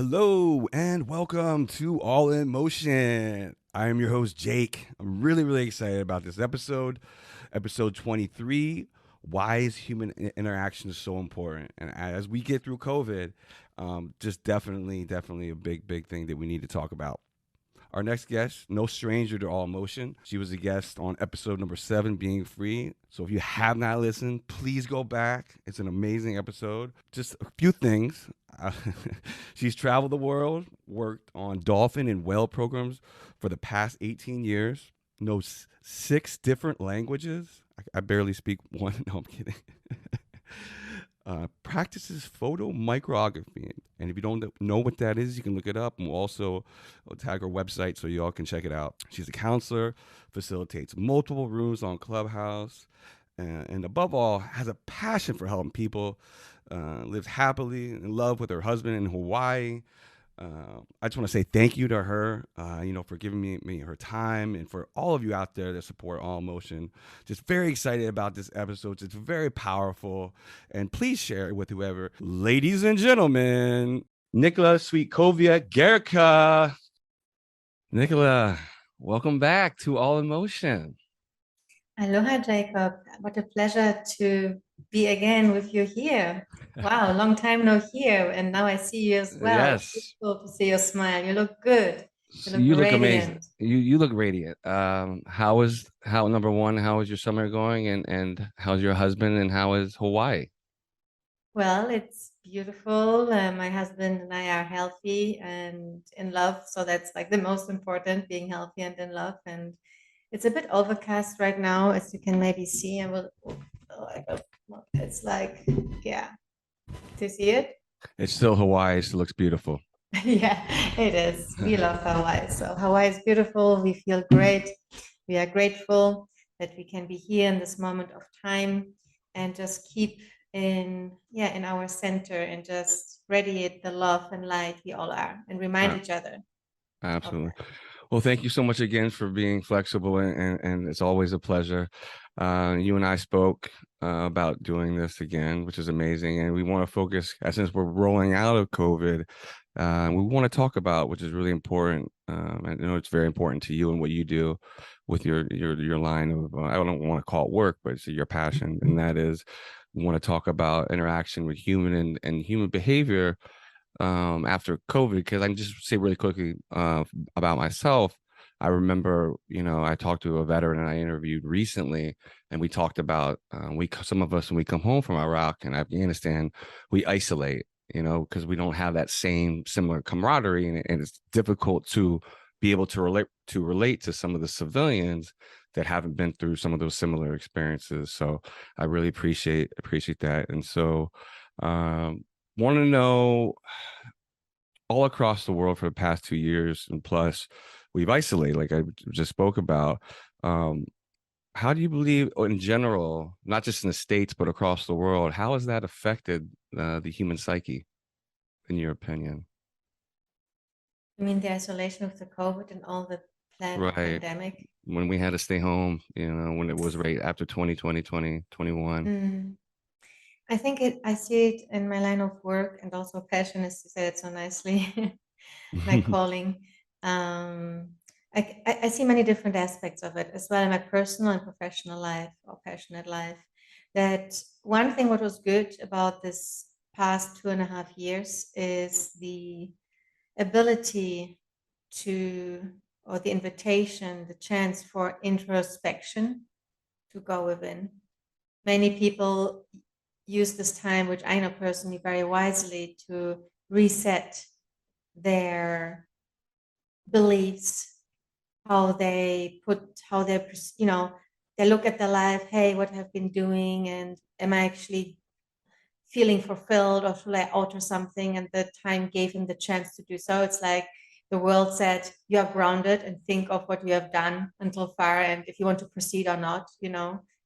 Hello and welcome to All in Motion. I am your host, Jake. I'm really excited about this episode 23. Why is human interaction so important? And as we get through COVID, just definitely a big thing that we need to talk about. Our next guest, no stranger to All Motion. She was a guest on episode number 7, Being Free. So if you have not listened, please go back. It's an amazing episode. Just a few things. Uh, she's traveled the world, worked on dolphin and whale programs for the past 18 years, knows 6 different languages. I barely speak one. No, I'm kidding. Practices photo micrography. And if you don't know what that is, you can look it up. And we'll also tag her website so you all can check it out. She's a counselor, facilitates multiple rooms on Clubhouse, and above all, has a passion for helping people. Lives happily in love with her husband in Hawaii. I just want to say thank you to her, for giving me her time, and for all of you out there that support All Motion. Just very excited about this episode. It's very powerful, and please share it with whoever. Ladies and gentlemen, Nicola Swietkowiaki. Nicola, welcome back to All in Motion. Aloha, Jacob. What a pleasure to be again with you here. Wow, long time no here, and now I see you as well. It's Yes. beautiful to see your smile. You look good. You look You look amazing. radiant. You look radiant. How number one, how is your summer going, and how's your husband, and how is Hawaii? Well, it's beautiful. My husband and I are healthy and in love, so that's like the most important, being healthy and in love. And it's a bit overcast right now, as you can maybe see. It's like, yeah, to see it. It's still Hawaii. It still looks beautiful. Yeah, it is. We love Hawaii. So Hawaii is beautiful. We feel great. We are grateful that we can be here in this moment of time and just keep in our center and just radiate the love and light we all are and remind Uh, each other of Absolutely. that. Well, thank you so much again for being flexible, and it's always a pleasure. You and I spoke about doing this again, which is amazing. And we want to focus, since we're rolling out of COVID, we want to talk about, which is really important. I know it's very important to you and what you do with your line of, I don't want to call it work, but it's your passion. And that is, we want to talk about interaction with human and human behavior after COVID, because I can just say really quickly about myself. I remember, I talked to a veteran I interviewed recently, and we talked about some of us when we come home from Iraq and Afghanistan, we isolate, because we don't have that same similar camaraderie, and it's difficult to be able to relate to some of the civilians that haven't been through some of those similar experiences. So I really appreciate that, and so want to know, all across the world for the past 2 years and plus, we've isolated, like I just spoke about. Um, how do you believe, in general, not just in the States, but across the world, how has that affected the human psyche, in your opinion? I mean, the isolation of the COVID and all the Right. pandemic. When we had to stay home, when it was right after 2020, 2021. Mm. I see it in my line of work and also passion, as you said it so nicely, my calling. Um, I see many different aspects of it as well in my personal and professional life or passionate life. That one thing what was good about this past 2.5 years is the ability to, or the invitation, the chance for introspection to go within. Many people use this time, which I know personally very wisely, to reset their beliefs, how they, they look at their life. Hey, what have I been doing, and am I actually feeling fulfilled, or should I alter something? And the time gave him the chance to do so. It's like the world said, you are grounded and think of what you have done until far, and if you want to proceed or not.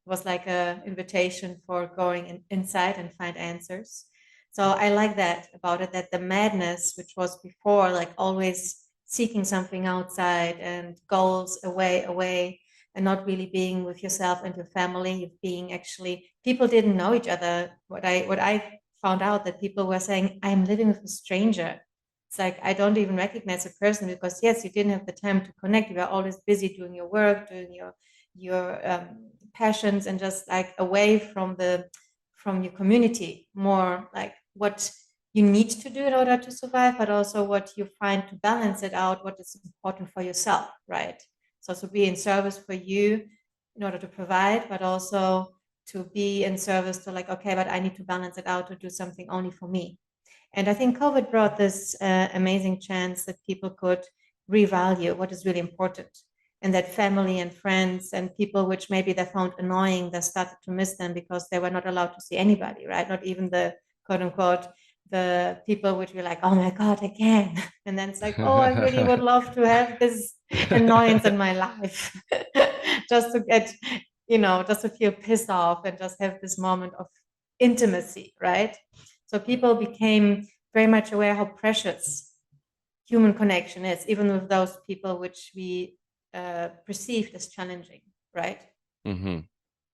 It was like a invitation for going inside and find answers. So I like that about it, that the madness, which was before like always seeking something outside and goals away, and not really being with yourself and your family, being actually, people didn't know each other. What I found out, that people were saying, I'm living with a stranger. It's like I don't even recognize a person because yes, you didn't have the time to connect. You were always busy doing your work, doing your passions, and just like away from your community, more like what you need to do in order to survive, but also what you find to balance it out, what is important for yourself, right? So to be in service for you in order to provide, but also to be in service to like, okay, but I need to balance it out to do something only for me. And I think COVID brought this amazing chance that people could revalue what is really important, and that family and friends and people which maybe they found annoying, they started to miss them because they were not allowed to see anybody, right? Not even the quote unquote the people which were like, oh my God, again. And then it's like, oh, I really would love to have this annoyance in my life just to get, just to feel pissed off and just have this moment of intimacy, right? So people became very much aware how precious human connection is, even with those people which we perceived as challenging, right? Hmm.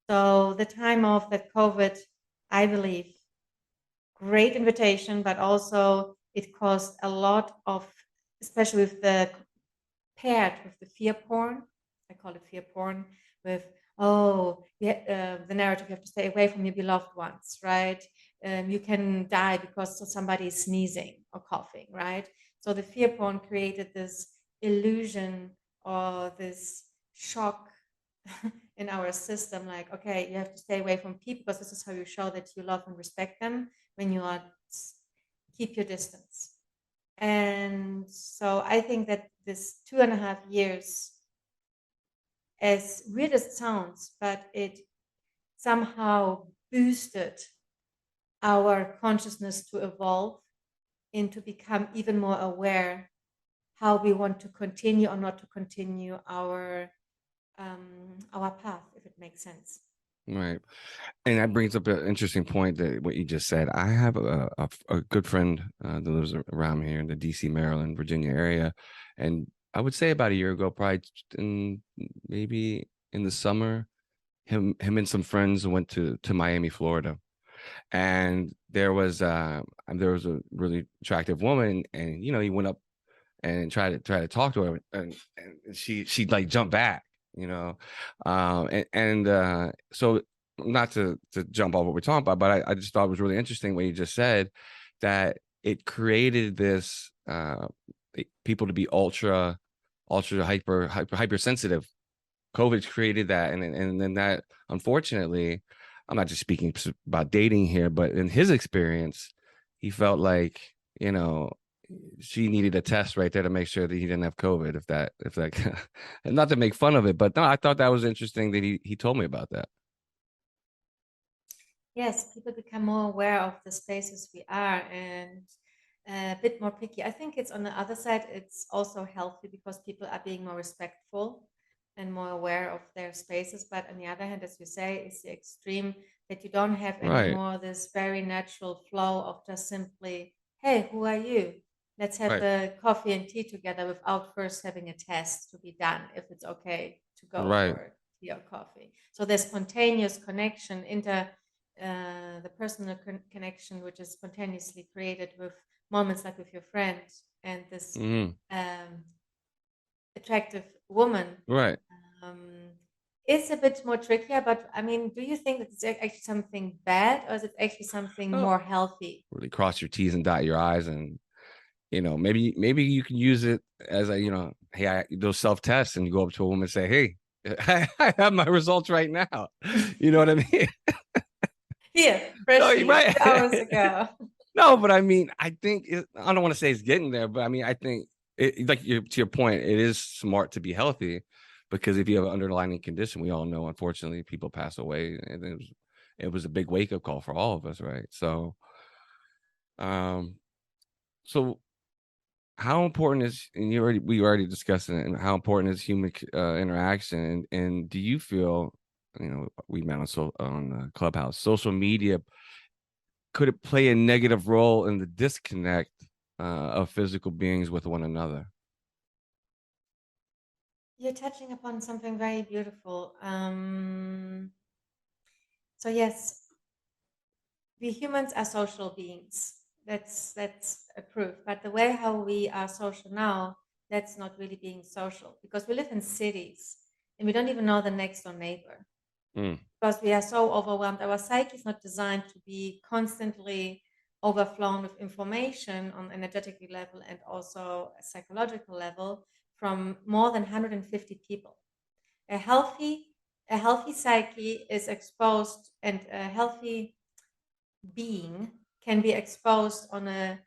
So the time of that COVID, I believe, great invitation, but also it caused a lot of, especially with the paired with the fear porn. I call it fear porn with, oh, yeah, the narrative, you have to stay away from your beloved ones, right? You can die because somebody is sneezing or coughing, right? So the fear porn created this illusion or this shock in our system, like, okay, you have to stay away from people because this is how you show that you love and respect them, when you are keep your distance. And so I think that this 2.5 years, as weird as it sounds, but it somehow boosted our consciousness to evolve and to become even more aware how we want to continue or not to continue our path, if it makes sense. Right. And that brings up an interesting point, that what you just said. I have a good friend that lives around here in the DC, Maryland, Virginia area. And I would say about a year ago, probably maybe in the summer, him and some friends went to Miami, Florida. And there was a really attractive woman, and he went up and try to talk to her, and she like jumped back, so not to jump off what we're talking about, but I just thought it was really interesting what you just said, that it created this people to be ultra hyper sensitive. COVID created that, and then that, unfortunately, I'm not just speaking about dating here, but in his experience, he felt like, you know she needed a test right there to make sure that he didn't have COVID. If that, and not to make fun of it, but no, I thought that was interesting that he told me about that. Yes, people become more aware of the spaces we are and a bit more picky. I think it's on the other side, it's also healthy because people are being more respectful and more aware of their spaces. But on the other hand, as you say, it's the extreme that you don't have Right, anymore this very natural flow of just simply, hey, who are you? Let's have right, a coffee and tea together without first having a test to be done if it's okay to go right. for tea or coffee. So there's spontaneous connection, the personal connection, which is spontaneously created with moments like with your friend and this Hmm. um, attractive woman, Right. um, is a bit more trickier. But I mean, do you think that it's actually something bad, or is it actually something Oh, more healthy? really cross your T's and dot your I's, and maybe you can use it as a, hey, those self tests, and you go up to a woman and say, hey, I have my results right now. You know what I mean? Here, No, you're freshly, a right. few hours ago. No, but I mean, I think I don't want to say it's getting there, but I mean, I think like to your point, it is smart to be healthy, because if you have an underlying condition, we all know, unfortunately, people pass away, and it was a big wake up call for all of us, right? Um, so how important is, and we already discussed it, and how important is human interaction, and do you feel, we met on Clubhouse, social media, could it play a negative role in the disconnect of physical beings with one another? You're touching upon something very beautiful. So yes, we humans are social beings. that's approved. But the way how we are social now, that's not really being social, because we live in cities and we don't even know the next door neighbor, Mm. because we are so overwhelmed. Our psyche is not designed to be constantly overflown with information on energetic level and also a psychological level from more than 150 people. A healthy a healthy psyche is exposed, and a healthy being can be exposed on a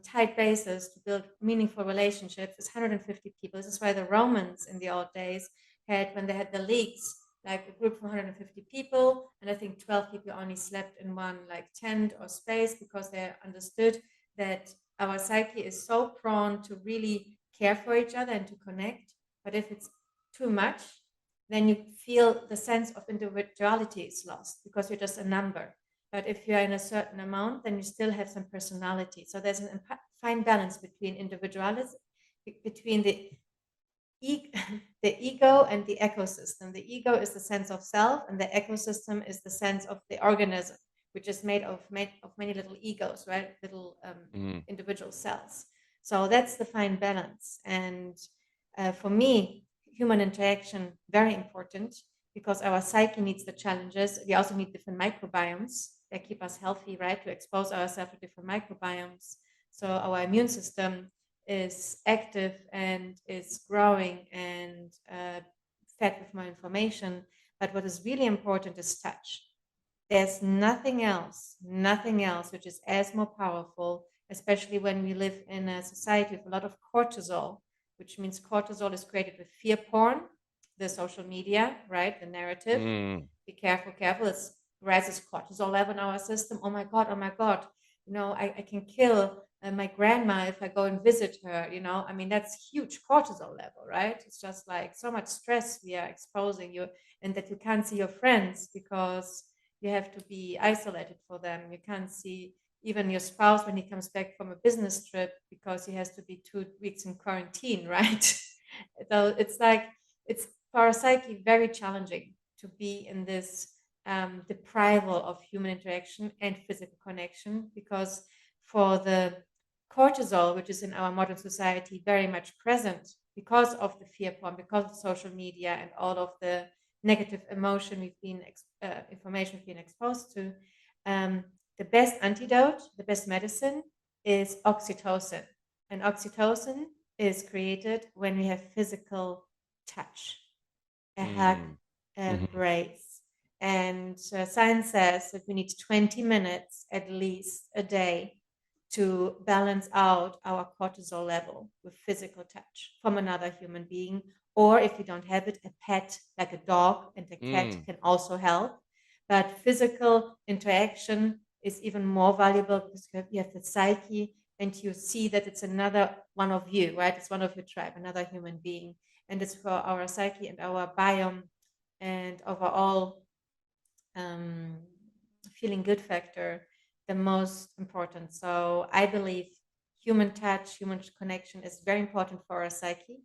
tight basis to build meaningful relationships is 150 people. This is why the Romans in the old days had, when they had the leagues, like a group of 150 people, and I think 12 people only slept in one like tent or space, because they understood that our psyche is so prone to really care for each other and to connect. But if it's too much, then you feel the sense of individuality is lost, because you're just a number. But if you're in a certain amount, then you still have some personality. So there's a fine balance between individualism, between the ego and the ecosystem. The ego is the sense of self, and the ecosystem is the sense of the organism, which is made of many little egos, right? Little Mm. individual cells. So that's the fine balance. And for me, human interaction very important, because our psyche needs the challenges. We also need different microbiomes that keep us healthy, right? To expose ourselves to different microbiomes. So our immune system is active and is growing and fed with more information. But what is really important is touch. There's nothing else which is as more powerful, especially when we live in a society with a lot of cortisol, which means cortisol is created with fear porn, the social media, right? The narrative. Mm. Be careful, careful. It raises cortisol level in our system. Oh my God, oh my God. I can kill my grandma if I go and visit her. I mean, that's huge cortisol level, right? It's just like so much stress we are exposing you, and that you can't see your friends because you have to be isolated for them. You can't see even your spouse when he comes back from a business trip, because he has to be 2 weeks in quarantine, right? So it's like, it's for our psyche very challenging to be in this deprival of human interaction and physical connection, because for the cortisol, which is in our modern society very much present because of the fear porn, because of social media and all of the negative information we've been exposed to, um, the best antidote, the best medicine is oxytocin. And oxytocin is created when we have physical touch, a hug, Mm. a Mhm. embrace. And science says that we need 20 minutes at least a day to balance out our cortisol level with physical touch from another human being. Or if you don't have it, a pet like a dog and a cat Mm. can also help. But physical interaction is even more valuable, because you have the psyche and you see that it's another one of you, right? It's one of your tribe, another human being. And it's for our psyche and our biome and overall um, feeling good factor the most important. So I believe human touch, human connection is very important for our psyche,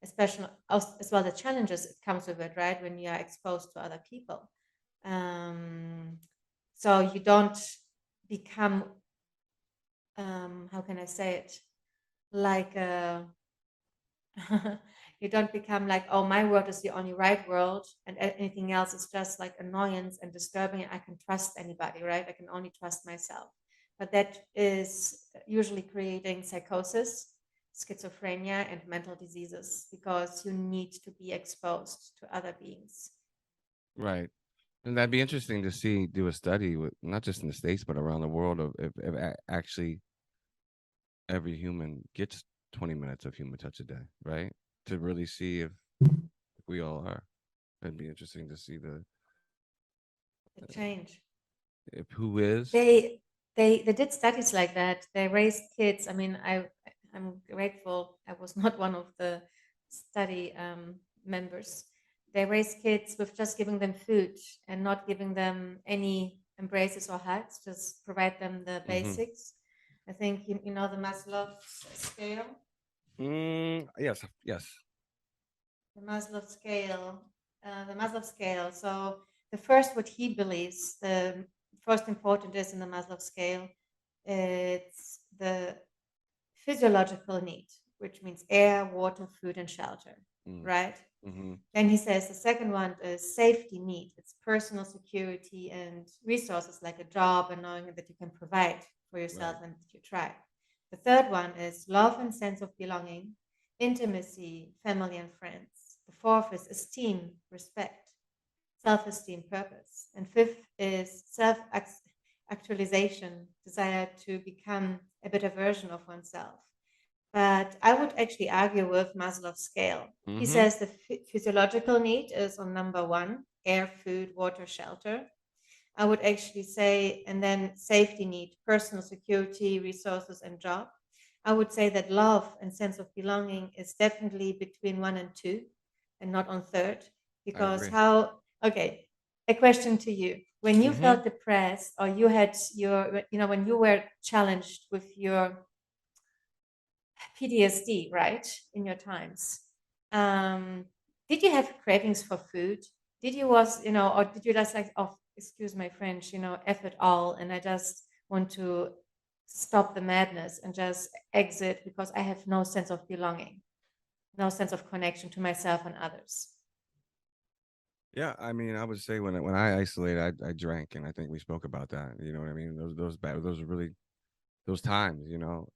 especially as well the challenges it comes with it, right? When you are exposed to other people. Um, so you don't become, how can I say it, like a you don't become like, oh, my world is the only right world, and anything else is just like annoyance and disturbing. I can trust anybody, right? I can only trust myself. But that is usually creating psychosis, schizophrenia, and mental diseases, because you need to be exposed to other beings. Right. And that'd be interesting to see, do a study with not just in the States, but around the world of if actually every human gets 20 minutes of human touch a day, right? To really see if we all are. It'd be interesting to see The change. if who is. They did studies like that. They raised kids. I mean, I'm grateful I was not one of the study members. They raised kids with just giving them food and not giving them any embraces or hugs, just provide them the Mm-hmm. basics. I think you know the Maslow's scale. Yes, yes. The Maslow scale, the Maslow scale. So the first, what he believes, the first important is in the Maslow scale. It's the physiological need, which means air, water, food, and shelter, Mm. right? Mm-hmm. Then he says the second one is safety need. It's personal security and resources like a job and knowing that you can provide for yourself Right. and that you try. The third one is love and sense of belonging, intimacy, family and friends. The fourth is esteem, respect, self-esteem, purpose. And fifth is self-actualization, desire to become a better version of oneself. But I would actually argue with Maslow's scale. He Mm-hmm. says the physiological need is on number one, air, food, water, shelter. I would actually say, and then safety need, personal security, resources, and job. I would say that love and sense of belonging is definitely between one and two, and not on third. I Because agree. how, okay, a question to you. When you Mm-hmm. felt depressed or you had your, when you were challenged with your PTSD, right, in your times. Um, did you have cravings for food? Did you was, or did you just like, oh, excuse my French, F it all, and I just want to stop the madness and just exit because I have no sense of belonging, no sense of connection to myself and others. Yeah, I mean, I would say when I isolated, I drank, and I think we spoke about that. You know what I mean? Those are really those times,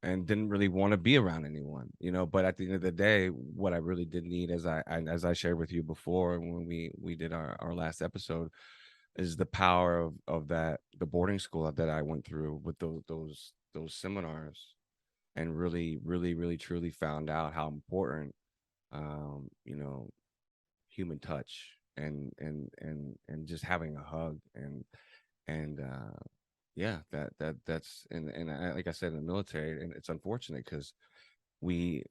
and didn't really want to be around anyone, But at the end of the day, what I really did need, as I shared with you before when we did our last episode, is the power of the boarding school that I went through with those seminars, and really, really, really, truly found out how important, um, you know, human touch and just having a hug and yeah, that's and like I said, in the military, and it's unfortunate because we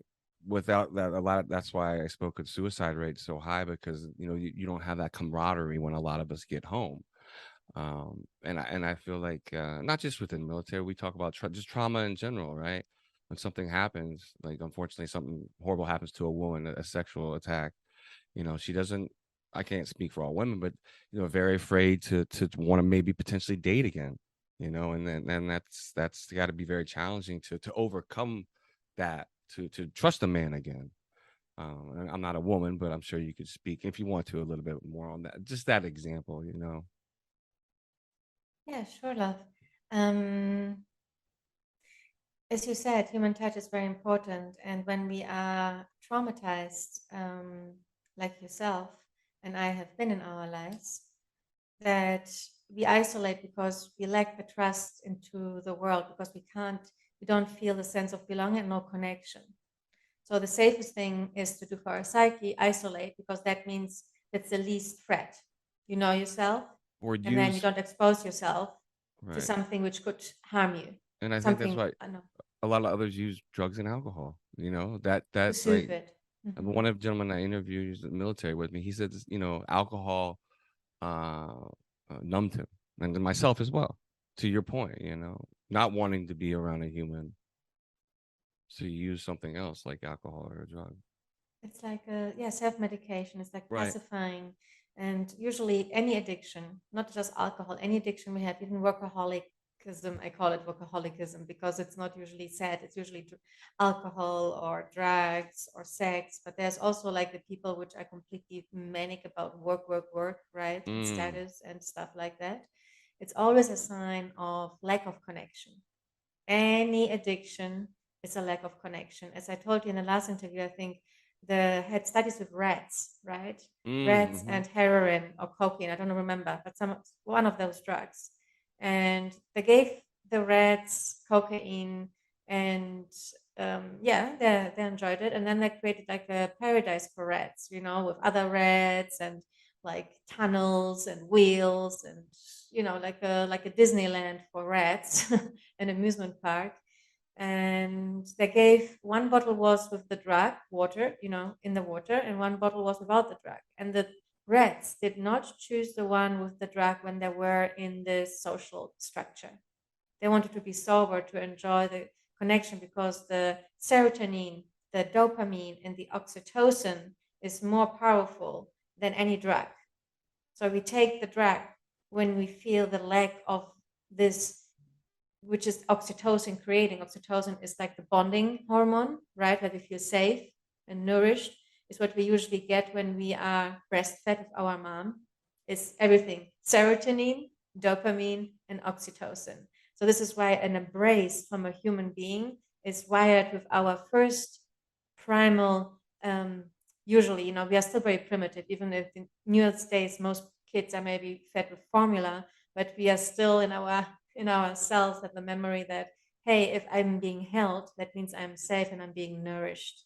without that, a lot of that's why I spoke of suicide rates so high, because you don't have that camaraderie when a lot of us get home. And I feel like, not just within military, we talk about just trauma in general, right? When something happens, like unfortunately something horrible happens to a woman, a sexual attack, she doesn't, I can't speak for all women, but very afraid to want to maybe potentially date again, and then that's got to be very challenging to overcome that, to trust a man again. And I'm not a woman, but I'm sure you could speak if you want to a little bit more on that, just that example. Yeah, sure, love. Um, as you said, human touch is very important. And when we are traumatized, like yourself and I have been in our lives, that we isolate because we lack the trust into the world, because we don't feel the sense of belonging and no connection. So the safest thing is to do for our psyche, isolate, because that means it's the least threat. You know yourself, Or and then you use, don't expose yourself to right. something which could harm you. And I think that's Something, why I know, a lot of others use drugs and alcohol, that to like, soothe it. one of the gentlemen I interviewed, who's in the military with me, he said, alcohol uh, numbed him, and then myself as well. To your point, not wanting to be around a human, so you use something else like alcohol or a drug. It's like a, yeah, self-medication. It's like Right. pacifying. And usually any addiction, not just alcohol, any addiction we have, even workaholicism, I call it workaholicism because it's not usually sad. It's usually alcohol or drugs or sex. But there's also like the people which are completely manic about work, work, work, right? And Mm. status and stuff like that. It's always a sign of lack of connection. Any addiction is a lack of connection. As I told you in the last interview, I think the had studies with rats, right? Rats Mm-hmm. and heroin or cocaine, I don't remember, but one of those drugs. And they gave the rats cocaine, and yeah, they enjoyed it. And then they created like a paradise for rats, with other rats and like tunnels and wheels and like a Disneyland for rats, an amusement park. And they gave one bottle was with the drug water, in the water, and one bottle was without the drug. And the rats did not choose the one with the drug when they were in the social structure. They wanted to be sober to enjoy the connection, because the serotonin, the dopamine, and the oxytocin is more powerful than any drug. So we take the drug when we feel the lack of this which is oxytocin creating. Oxytocin is like the bonding hormone, right? Where we feel safe and nourished, is what we usually get when we are breastfed with our mom. It's everything: serotonin, dopamine, and oxytocin. So this is why an embrace from a human being is wired with our first primal. Usually, we are still very primitive, even if in newest days most kids are maybe fed with formula, but we are still in our cells have the memory that, hey, if I'm being held, that means I'm safe and I'm being nourished.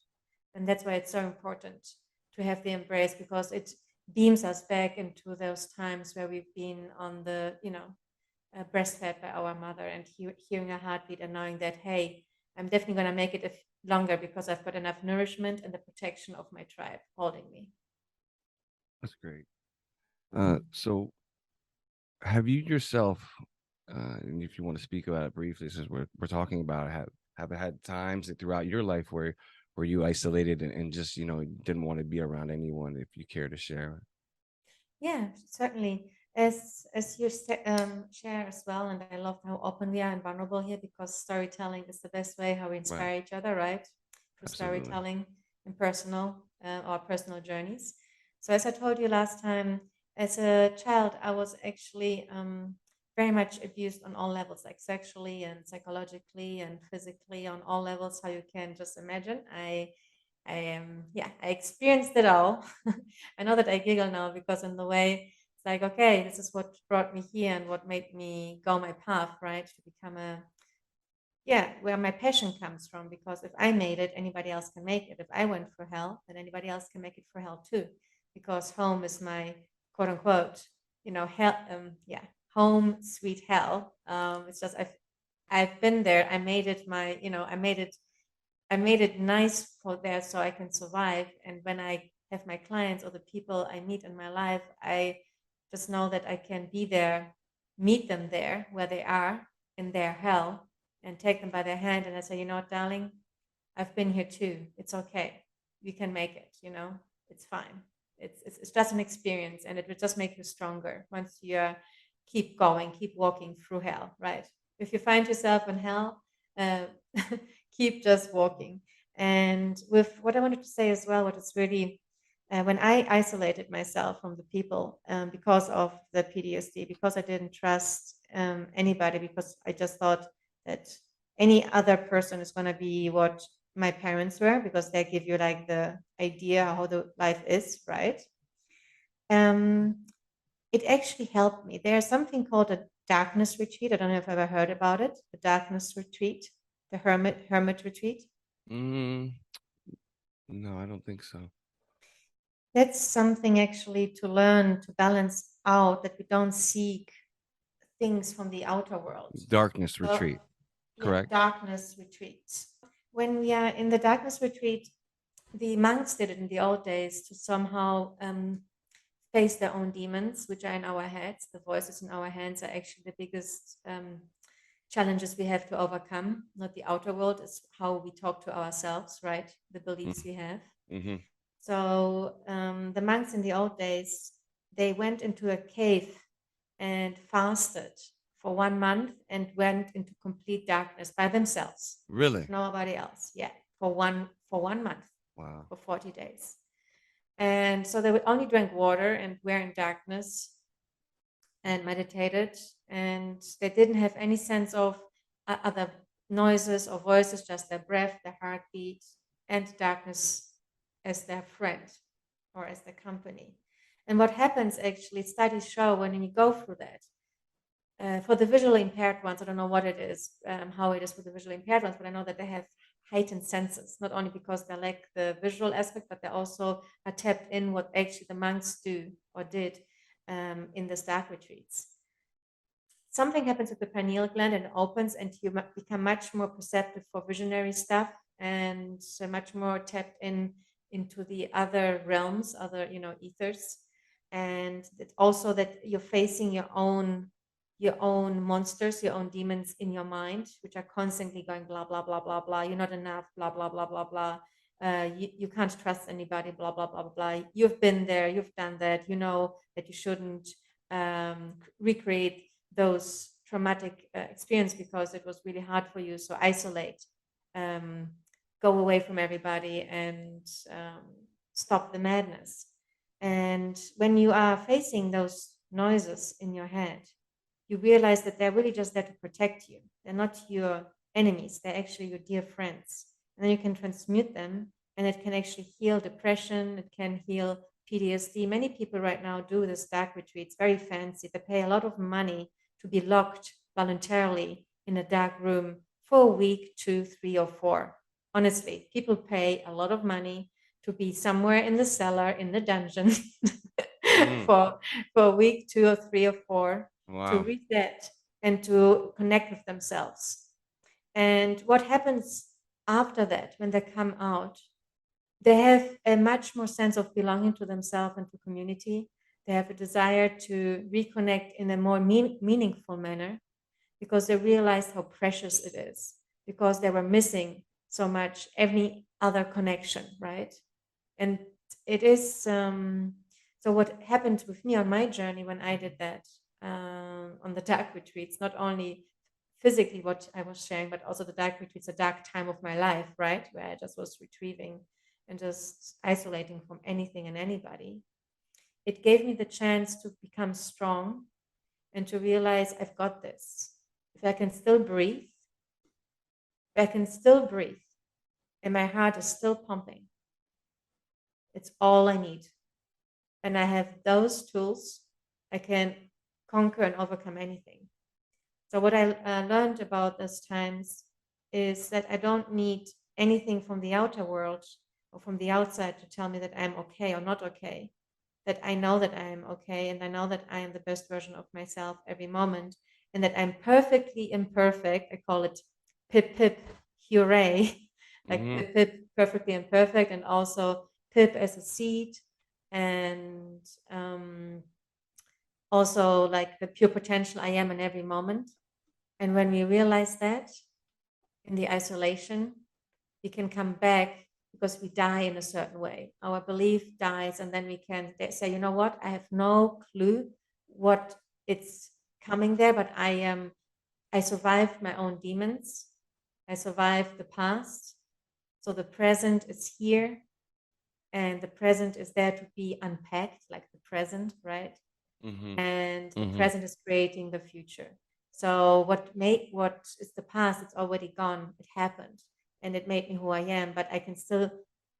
And that's why it's so important to have the embrace, because it beams us back into those times where we've been on the, breastfed by our mother, and hearing a heartbeat and knowing that, hey, I'm definitely going to make it longer because I've got enough nourishment and the protection of my tribe holding me. That's great. So have you yourself, and if you want to speak about it briefly, since we're talking about it, have had times throughout your life where you isolated and just didn't want to be around anyone, if you care to share? Yeah, certainly. As you share as well, and I love how open we are and vulnerable here, because storytelling is the best way how we Right. inspire each other, right? Through Absolutely. storytelling and personal our personal journeys. So as I told you last time, as a child, I was actually very much abused on all levels, like sexually and psychologically and physically, on all levels, how you can just imagine. I experienced it all. I know that I giggle now because in the way it's like, okay, this is what brought me here and what made me go my path, right? To become where my passion comes from. Because if I made it, anybody else can make it. If I went for hell, then anybody else can make it for hell too. Because home is my quote unquote, hell, home sweet hell. It's just I've been there. I made it my, I made it nice for there so I can survive. And when I have my clients or the people I meet in my life, I just know that I can be there, meet them there where they are in their hell, and take them by their hand. And I say, you know what, darling, I've been here too. It's okay. You can make it, it's fine. It's just an experience, and it will just make you stronger once you keep going, keep walking through hell, right? If you find yourself in hell, uh, keep just walking. And with what I wanted to say as well, what is really when I isolated myself from the people because of the PTSD, because I didn't trust anybody, because I just thought that any other person is going to be what my parents were, because they give you like the idea how the life is, right? Um, it actually helped me. There's something called a darkness retreat. I don't know if you've ever heard about it. The darkness retreat, the hermit retreat. Mm, no, I don't think so. That's something actually to learn to balance out, that we don't seek things from the outer world. Darkness So, retreat, yeah, correct? darkness retreats. When we are in the darkness retreat, the monks did it in the old days to somehow face their own demons, which are in our heads. The voices in our hands are actually the biggest challenges we have to overcome. Not the outer world, is how we talk to ourselves, right? The beliefs we have. Mm-hmm. So the monks in the old days, they went into a cave and fasted for 1 month and went into complete darkness by themselves, with Really? nobody else. Yeah, for one month, Wow. for 40 days. And so they would only drink water and were in darkness and meditated, and they didn't have any sense of other noises or voices, just their breath, their heartbeat, and darkness as their friend or as their company. And what happens, actually, studies show when you go through that, for the visually impaired ones, I don't know what it is, how it is for the visually impaired ones, but I know that they have heightened senses, not only because they lack the visual aspect, but they also are tapped in what actually the monks do or did in the dark retreats. Something happens with the pineal gland and it opens, and you become much more perceptive for visionary stuff, and so much more tapped into the other realms, other ethers. And also that you're facing your own monsters, your own demons in your mind, which are constantly going blah blah blah blah blah. You're not enough, blah blah blah blah blah. You can't trust anybody, blah blah blah blah. You've been there, you've done that. You know that you shouldn't recreate those traumatic experience because it was really hard for you. So isolate, um, go away from everybody, and stop the madness. And when you are facing those noises in your head, you realize that they're really just there to protect you. They're not your enemies, they're actually your dear friends. And then you can transmute them, and it can actually heal depression, it can heal PTSD. Many people right now do this dark retreats, very fancy. They pay a lot of money to be locked voluntarily in a dark room for a week, 2, 3, or 4. Honestly, people pay a lot of money to be somewhere in the cellar, in the dungeon, Mm. for a week, 2 or 3 or 4, to Wow. reset and to connect with themselves. And what happens after that, when they come out, they have a much more sense of belonging to themselves and to community. They have a desire to reconnect in a more meaningful manner because they realized how precious it is, because they were missing so much every other connection, right? And it is so what happened with me on my journey when I did that on the dark retreats, not only physically what I was sharing, but also the dark retreats, a dark time of my life, right? Where I just was retrieving and just isolating from anything and anybody. It gave me the chance to become strong and to realize I've got this. If I can still breathe, if I can still breathe, and my heart is still pumping, it's all I need. And I have those tools, I can conquer and overcome anything. So what I learned about those times is that I don't need anything from the outer world or from the outside to tell me that I'm okay or not okay. That I know that I am okay, and I know that I am the best version of myself every moment, and that I'm perfectly imperfect. I call it pip pip hooray, like Mm-hmm. pip pip perfectly imperfect, and also pip as a seed, and also like the pure potential I am in every moment. And when we realize that in the isolation, we can come back because we die in a certain way. Our belief dies, and then we can say, you know what? I have no clue what it's coming there, but I am. I survived my own demons. I survived the past. So the present is here, and the present is there to be unpacked, like the present, right? Mm-hmm. And the Mm-hmm. present is creating the future. So what is the past? It's already gone. It happened, and it made me who I am. But I can still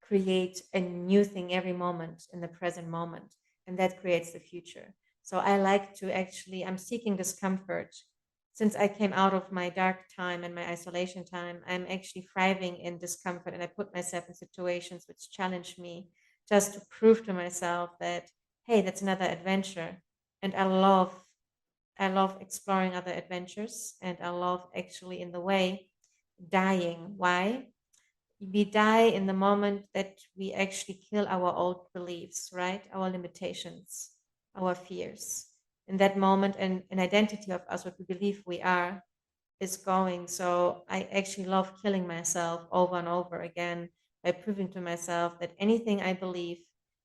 create a new thing every moment in the present moment, and that creates the future. So I like to actually. I'm seeking discomfort. Since I came out of my dark time and my isolation time, I'm actually thriving in discomfort, and I put myself in situations which challenge me just to prove to myself that, hey, that's another adventure. And I love exploring other adventures, and I love actually in the way dying. Why? We die in the moment that we actually kill our old beliefs, right? Our limitations, our fears. In that moment, an identity of us, what we believe we are, is going. So I actually love killing myself over and over again by proving to myself that anything I believe,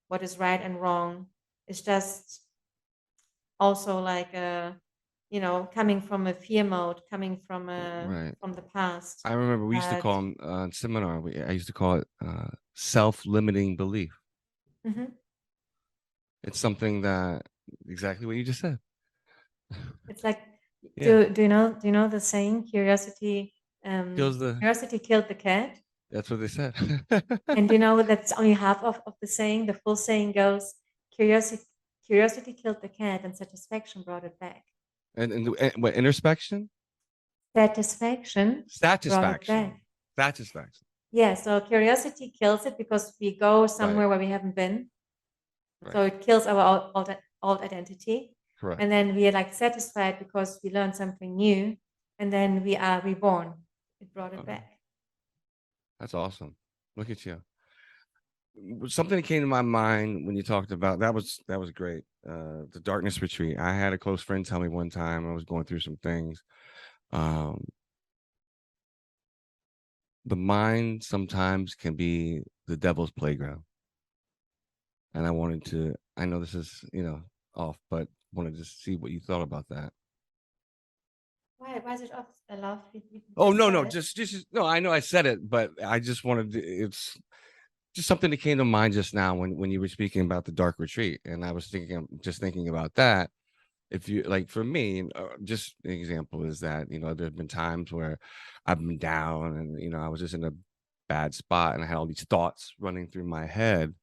what is right and wrong, is just also like a, coming from a fear mode, coming Right. from the past. I remember we used to But call them in seminar. I used to call it self-limiting belief. mhm, It's something that exactly what you just said. it's like, Yeah, do you know the saying, kills the. curiosity killed the cat? That's what they said. And you know that's only half of the saying. The full saying goes, curiosity curiosity killed the cat and satisfaction brought it back. And what introspection, Satisfaction brought it satisfaction, back. satisfaction. Yeah, so curiosity kills it because we go Right. somewhere where we haven't been. Right. So it kills our old identity. Correct. And then we are like satisfied because we learned something new. And then we are reborn. It brought it Okay. back. That's awesome. Look at you. Something that came to my mind when you talked about that was great. The darkness retreat. I had a close friend tell me one time I was going through some things. Um, the mind sometimes can be the devil's playground. And I know this is, off, but wanted to see what you thought about that. Why is it off? I love you Oh just no, said no, it. just no. I know I said it, but I just wanted to, it's just something that came to mind just now when you were speaking about the dark retreat, and I was thinking about that. If you like, for me, just an example is that there've been times where I've been down, and I was just in a bad spot, and I had all these thoughts running through my head,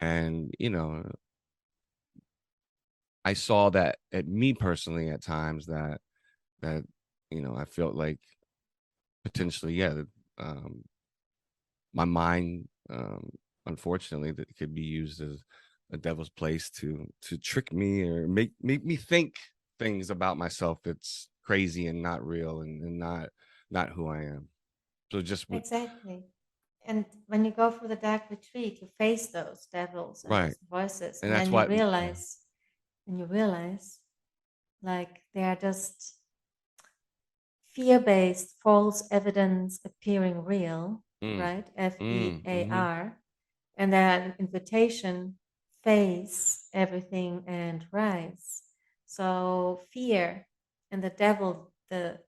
and I saw that at me personally at times that I felt like potentially, yeah, um my mind, unfortunately, that could be used as a devil's place to trick me or make me think things about myself that's crazy and not real, and not who I am. So just with Exactly. And when you go for the dark retreat, you face those devils and right, those voices, and and that's then you why, yeah. realize, like they are just fear-based false evidence appearing real, Mm, right? mm-hmm, FEAR. And then an invitation, face everything and rise. So fear and the devil, the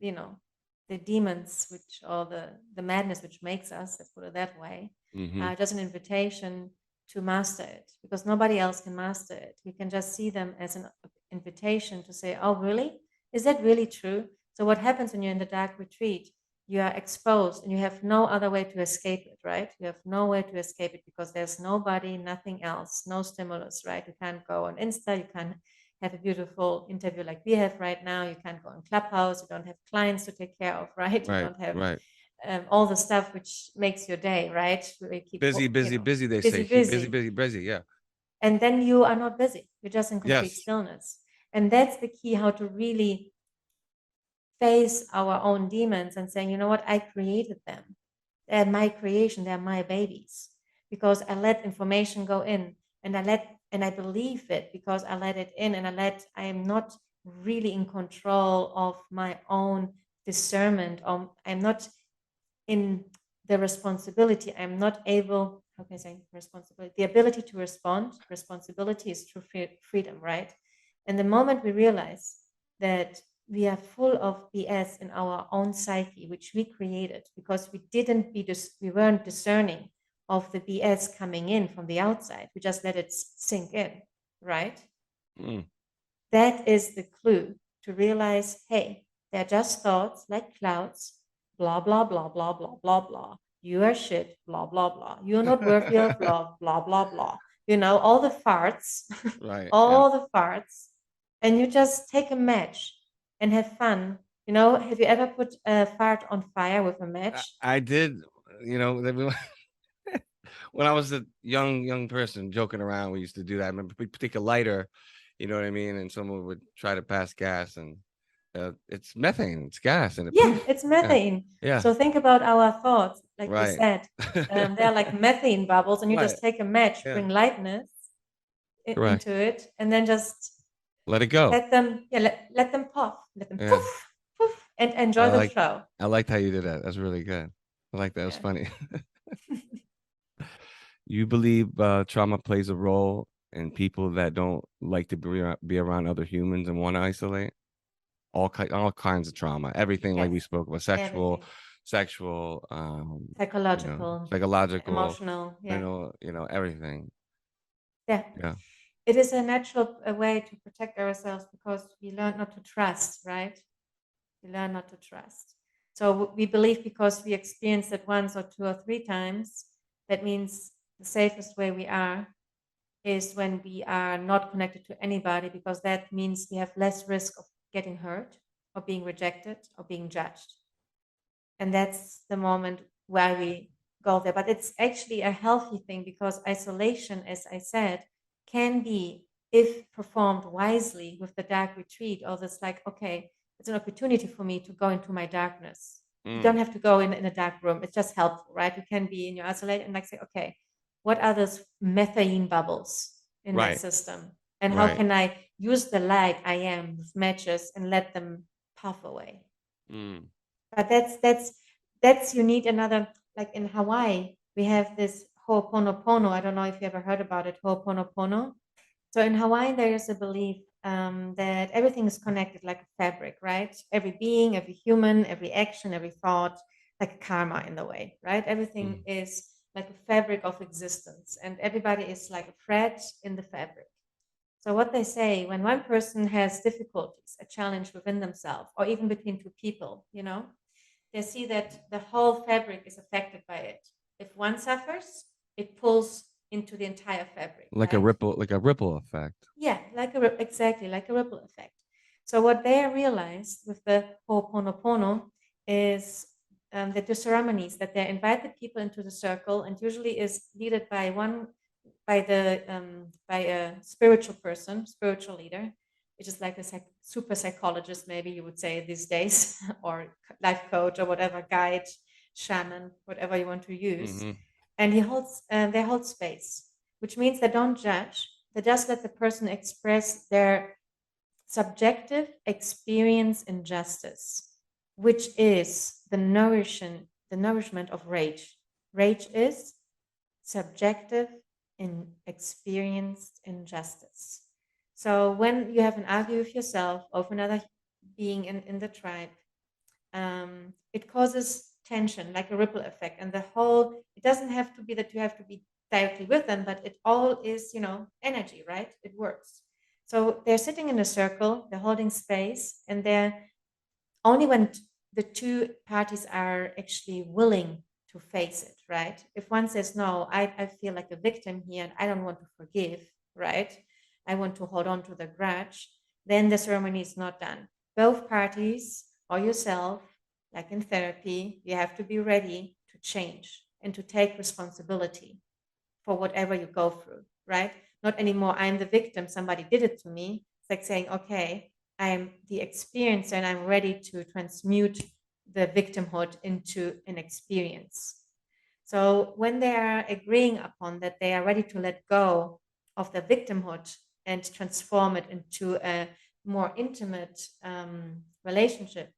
demons, which, or the madness which makes us, let's put it that way, mm-hmm, just an invitation to master it, because nobody else can master it. You can just see them as an invitation to say, oh really, is that really true? So what happens when you're in the dark retreat? You are exposed and you have no other way to escape it, right? You have no way to escape it because there's nobody, nothing else, no stimulus, right? You can't go on Insta, you can't have a beautiful interview like we have right now, you can't go on Clubhouse, you don't have clients to take care of, right? You right, don't have right. all the stuff which makes your day, right? Where you keep, Busy, busy, busy. They busy, say keep busy, busy. busy, busy. Yeah. And then you are not busy, you're just in complete Yes. stillness. And that's the key, how to really face our own demons and saying, you know what, I created them. They're my creation, they're my babies. Because I let information go in and I believe it because I let it in and I am not really in control of my own discernment. I'm not in the responsibility. I'm not able, how can I say responsibility? The ability to respond. Responsibility is true freedom, right? And the moment we realize that we are full of BS in our own psyche, which we created because we weren't discerning of the BS coming in from the outside. We just let it sink in, right? Mm. That is the clue to realize, hey, they're just thoughts like clouds, blah, blah, blah, blah, blah, blah, blah. You are shit, blah, blah, blah. You're not worthy of love, blah, blah, blah. All the farts, Right. Yeah. all the farts. And you just take a match and have fun. Have you ever put a fart on fire with a match? I did. When I was a young person joking around, we used to do that. I remember we take a lighter, you know what I mean, and someone would try to pass gas, and it's methane, it's gas, and it Yeah, poof. it's Yeah, methane. yeah, So think about our thoughts, like we right, said. They're like methane bubbles, and you right, just take a match, yeah, bring lightness correct. into it, and then just Let it go. let them puff, let them Yeah, poof, poof, and I enjoy the like show. I liked how you did that. That's really good. I like that. It was Yeah. funny. You believe trauma plays a role in people that don't like to be around other humans and want to isolate? All kinds of trauma, everything like Yes. we spoke about, sexual, Everything. sexual, Psychological, psychological, emotional. Yeah. everything. Yeah. Yeah. It is a natural way to protect ourselves because we learn not to trust, right? We learn not to trust. So we believe because we experienced it once or two or three times, that means the safest way we are is when we are not connected to anybody, because that means we have less risk of getting hurt or being rejected or being judged. And that's the moment where we go there. But it's actually a healthy thing because isolation, as I said, can be, if performed wisely with the dark retreat, or this like, okay, it's an opportunity for me to go into my darkness. You Mm, don't have to go in a dark room. It's just helpful, right? You can be in your isolate and like say, okay, what are those methane bubbles in my right. system? And how Right. can I use the light I am with matches and let them puff away? Mm, But that's you need another, like in Hawaii, we have this Ho'oponopono. I don't know if you ever heard about it, Ho'oponopono. So in Hawaii, there is a belief that everything is connected like a fabric, right? Every being, every human, every action, every thought, like karma in the way, right? Everything is like a fabric of existence, and everybody is like a thread in the fabric. So what they say, when one person has difficulties, a challenge within themselves, or even between two people, they see that the whole fabric is affected by it. If one suffers, it pulls into the entire fabric, right? Like a ripple effect. Yeah, exactly like a ripple effect. So what they realized with the Ho'oponopono is that the ceremonies that they invite the people into the circle, and usually is led by by a spiritual person, spiritual leader, which is like a super psychologist, maybe you would say these days, or life coach, or whatever, guide, shaman, whatever you want to use. And they hold space, which means they don't judge. They just let the person express their subjective experience in justice, which is the nourishment of rage. Rage is subjective in experienced injustice. So when you have an argue with yourself of another being in the tribe, it causes tension, like a ripple effect. And it doesn't have to be that you have to be directly with them, but it all is, energy, right? It works. So they're sitting in a circle, they're holding space, and they're only when the two parties are actually willing to face it, right? If one says, no, I feel like a victim here and I don't want to forgive, right? I want to hold on to the grudge, then the ceremony is not done. Both parties or yourself, like in therapy, you have to be ready to change and to take responsibility for whatever you go through, right? Not anymore, I'm the victim, somebody did it to me. It's like saying, okay, I'm the experiencer and I'm ready to transmute the victimhood into an experience. So when they are agreeing upon that, they are ready to let go of the victimhood and transform it into a more intimate relationship.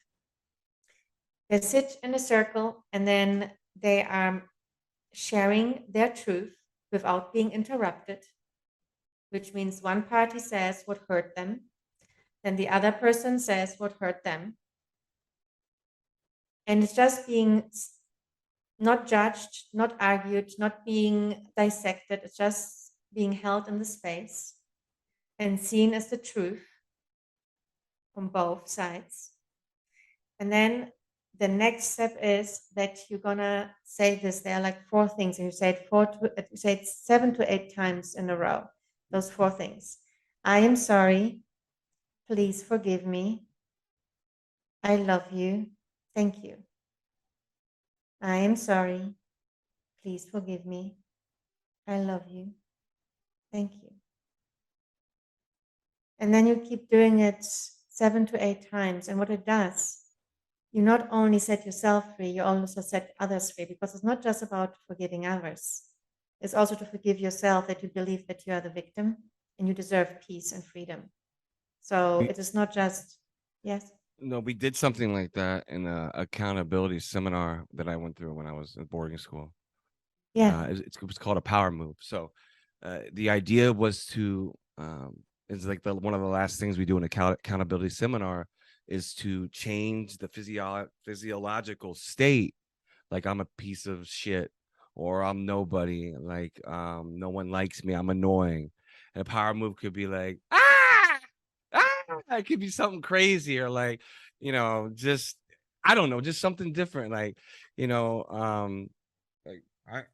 They sit in a circle and then they are sharing their truth without being interrupted, which means one party says what hurt them, then the other person says what hurt them. And it's just being not judged, not argued, not being dissected. It's just being held in the space and seen as the truth from both sides. And then the next step is that you're gonna say this. There are like 4 things, and you say it 7 to 8 times in a row. Those 4 things. I am sorry. Please forgive me. I love you. Thank you. I am sorry. Please forgive me. I love you. Thank you. And then you keep doing it 7 to 8 times. And what it does, you not only set yourself free, you also set others free, because it's not just about forgiving others. It's also to forgive yourself, that you believe that you are the victim and you deserve peace and freedom. So it is not just, yes. No, we did something like that in a accountability seminar that I went through when I was in boarding school. Yeah. It was called a power move. So the idea was to it's like one of the last things we do in accountability seminar is to change the physiological state. Like, I'm a piece of shit, or I'm nobody, like no one likes me, I'm annoying. And a power move could be like, it could be something crazy, or like, just, I don't know, just something different, like, like,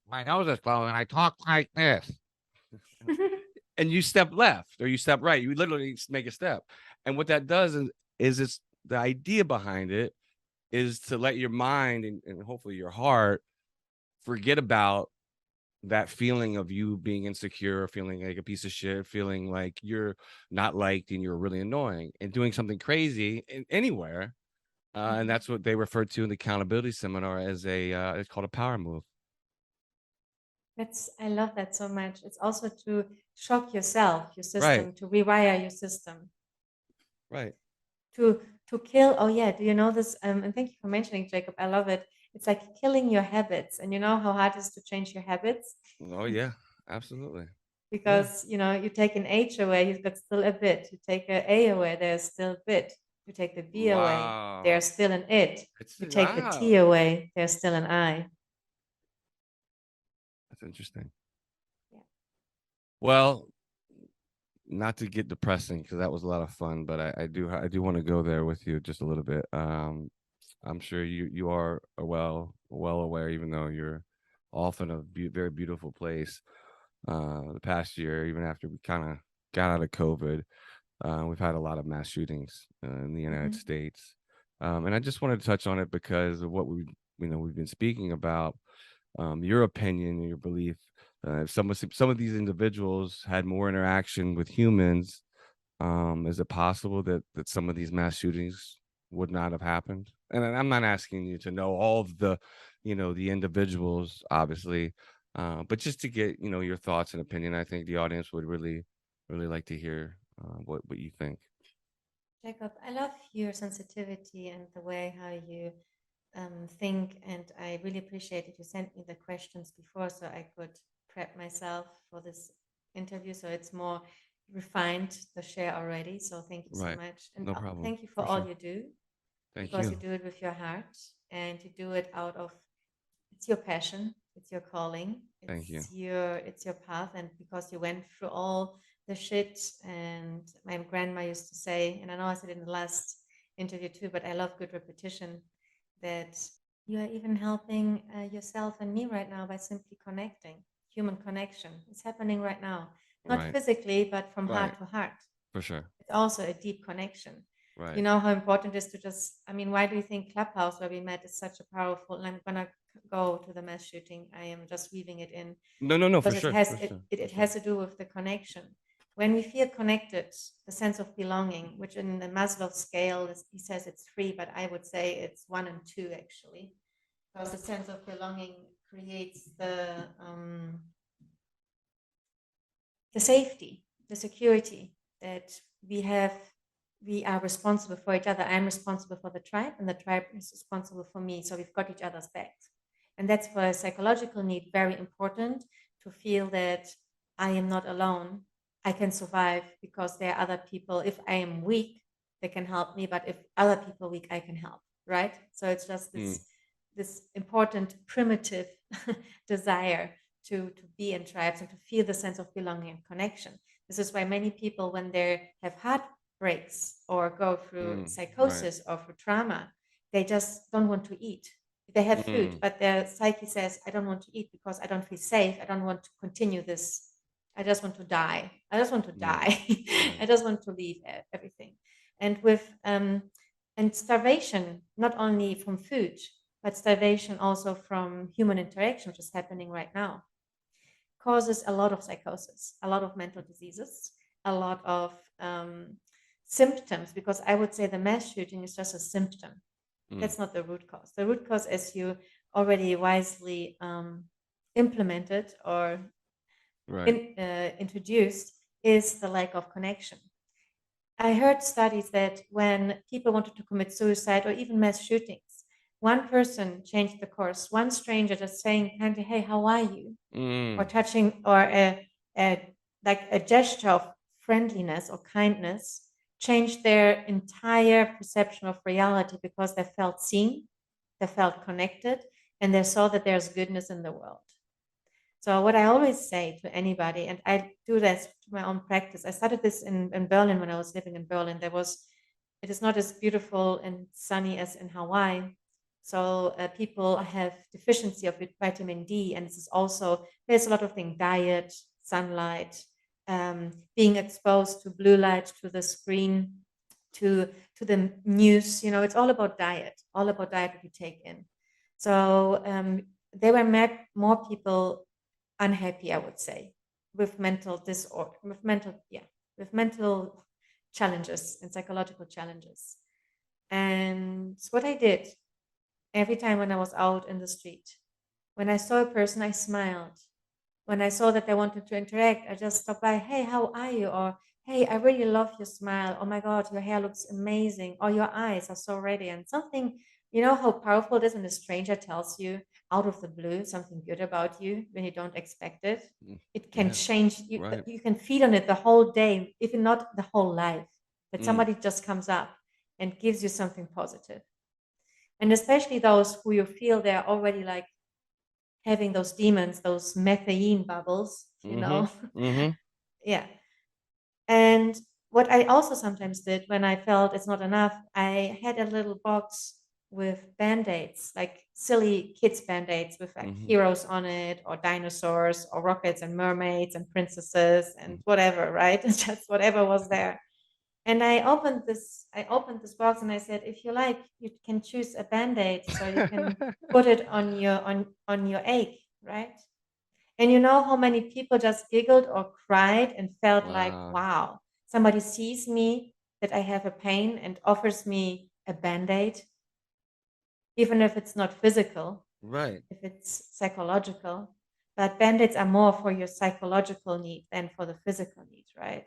my nose is blowing, I talk like this. And you step left or you step right, you literally make a step. And what that does is it's the idea behind it is to let your mind and hopefully your heart forget about that feeling of you being insecure, feeling like a piece of shit, feeling like you're not liked and you're really annoying, and doing something crazy anywhere. And that's what they referred to in the accountability seminar as it's called a power move. I love that so much. It's also to shock yourself, your Right. system, to rewire your system, Right. to kill. Oh yeah, do you know this? And thank you for mentioning, Jacob. I love it. It's like killing your habits, and you know how hard it is to change your habits. Oh yeah, absolutely. Yeah. because you take an H away, you've got still a bit. You take a A away, there's still a bit. You take the B away, there's Wow. still an it. It's You take the T wow. away, there's still an I. That's interesting. Yeah. Well, not to get depressing because that was a lot of fun, but I do want to go there with you just a little bit. I'm sure you are well aware, even though you're off in a very beautiful place. The past year, even after we kind of got out of COVID, we've had a lot of mass shootings in the United Mm-hmm. States, and I just wanted to touch on it because of what we've been speaking about. Your opinion and your belief. If some of these individuals had more interaction with humans, is it possible that some of these mass shootings would not have happened? And I'm not asking you to know all of the individuals, obviously, but just to get your thoughts and opinion. I think the audience would really like to hear what you think. Jacob, I love your sensitivity and the way how you think, and I really appreciate that you sent me the questions before so I could prep myself for this interview. So it's more refined to share already. So thank you so Right. much. And No problem. thank you for For all sure. you do, Thank because you you. do it with your heart and you do it out of it's your passion, it's your calling, Thank you. it's your path, and because you went through all the shit. And my grandma used to say, and I know I said it in the last interview too, but I love good repetition, that you are even helping yourself and me right now by simply connecting. Human connection is happening right now, not Right. physically, but from Right. heart to heart. For sure. It's also a deep connection. You Right. know how important it is to just, I mean, why do you think Clubhouse, where we met, is such a powerful, and I'm gonna go to the mass shooting. I am just weaving it in No, no, no, for because it sure. has For it, sure. it, For it sure. has to do with the connection. When we feel connected, the sense of belonging, which in the Maslow scale, he says it's three, but I would say it's one and two actually, because the sense of belonging creates the safety, the security that we have. We are responsible for each other. I'm responsible for the tribe, and the tribe is responsible for me. So we've got each other's backs. And that's for a psychological need very important, to feel that I am not alone. I can survive because there are other people. If I am weak, they can help me. But if other people are weak, I can help. Right. So it's just Mm, this important primitive desire to be in tribes and to feel the sense of belonging and connection. This is why many people, when they have heartbreaks or go through right. psychosis or through trauma, they just don't want to eat. They have food, Mm, but their psyche says, I don't want to eat because I don't feel safe. I don't want to continue this. I just want to die. I just want to mm, die. I right. just want to leave everything. And with and starvation, not only from food, but starvation also from human interaction, which is happening right now, causes a lot of psychosis, a lot of mental diseases, a lot of symptoms, because I would say the mass shooting is just a symptom. Mm, That's not the root cause. The root cause, as you already wisely implemented or right. introduced, is the lack of connection. I heard studies that when people wanted to commit suicide or even mass shootings, one person changed the course. One stranger just saying, kindly, hey, how are you? Or Mm, touching, or like a gesture of friendliness or kindness, changed their entire perception of reality, because they felt seen, they felt connected, and they saw that there's goodness in the world. So what I always say to anybody, and I do this to my own practice, I started this in Berlin when I was living in Berlin. It is not as beautiful and sunny as in Hawaii. So people have deficiency of vitamin D, and this is also, there's a lot of things, diet, sunlight, being exposed to blue light, to the screen, to the news. It's all about diet, that we take in. So there were more people unhappy, I would say, with mental disorder, with mental challenges and psychological challenges. And what I did every time when I was out in the street, when I saw a person, I smiled. When I saw that they wanted to interact, I just stopped by, hey, how are you? Or, hey, I really love your smile. Oh my God, your hair looks amazing. Or your eyes are so radiant. Something, you know how powerful it is when a stranger tells you out of the blue something good about you when you don't expect it. Mm. It can Yeah. change you. Right. You can feed on it the whole day, if not the whole life. That Mm. somebody just comes up and gives you something positive. And especially those who you feel they're already like having those demons, those methane bubbles, you Mm-hmm. know. Mm-hmm. Yeah. And what I also sometimes did when I felt it's not enough, I had a little box with band-aids, like silly kids band-aids with like Mm-hmm. heroes on it, or dinosaurs, or rockets and mermaids and princesses and whatever, right? Just whatever was there. And I opened this box and I said, if you like, you can choose a band-aid so you can put it on your ache, right? And you know how many people just giggled or cried and felt like, Wow. wow, somebody sees me that I have a pain and offers me a band-aid, even if it's not physical, Right. if it's psychological. But band-aids are more for your psychological need than for the physical need, right?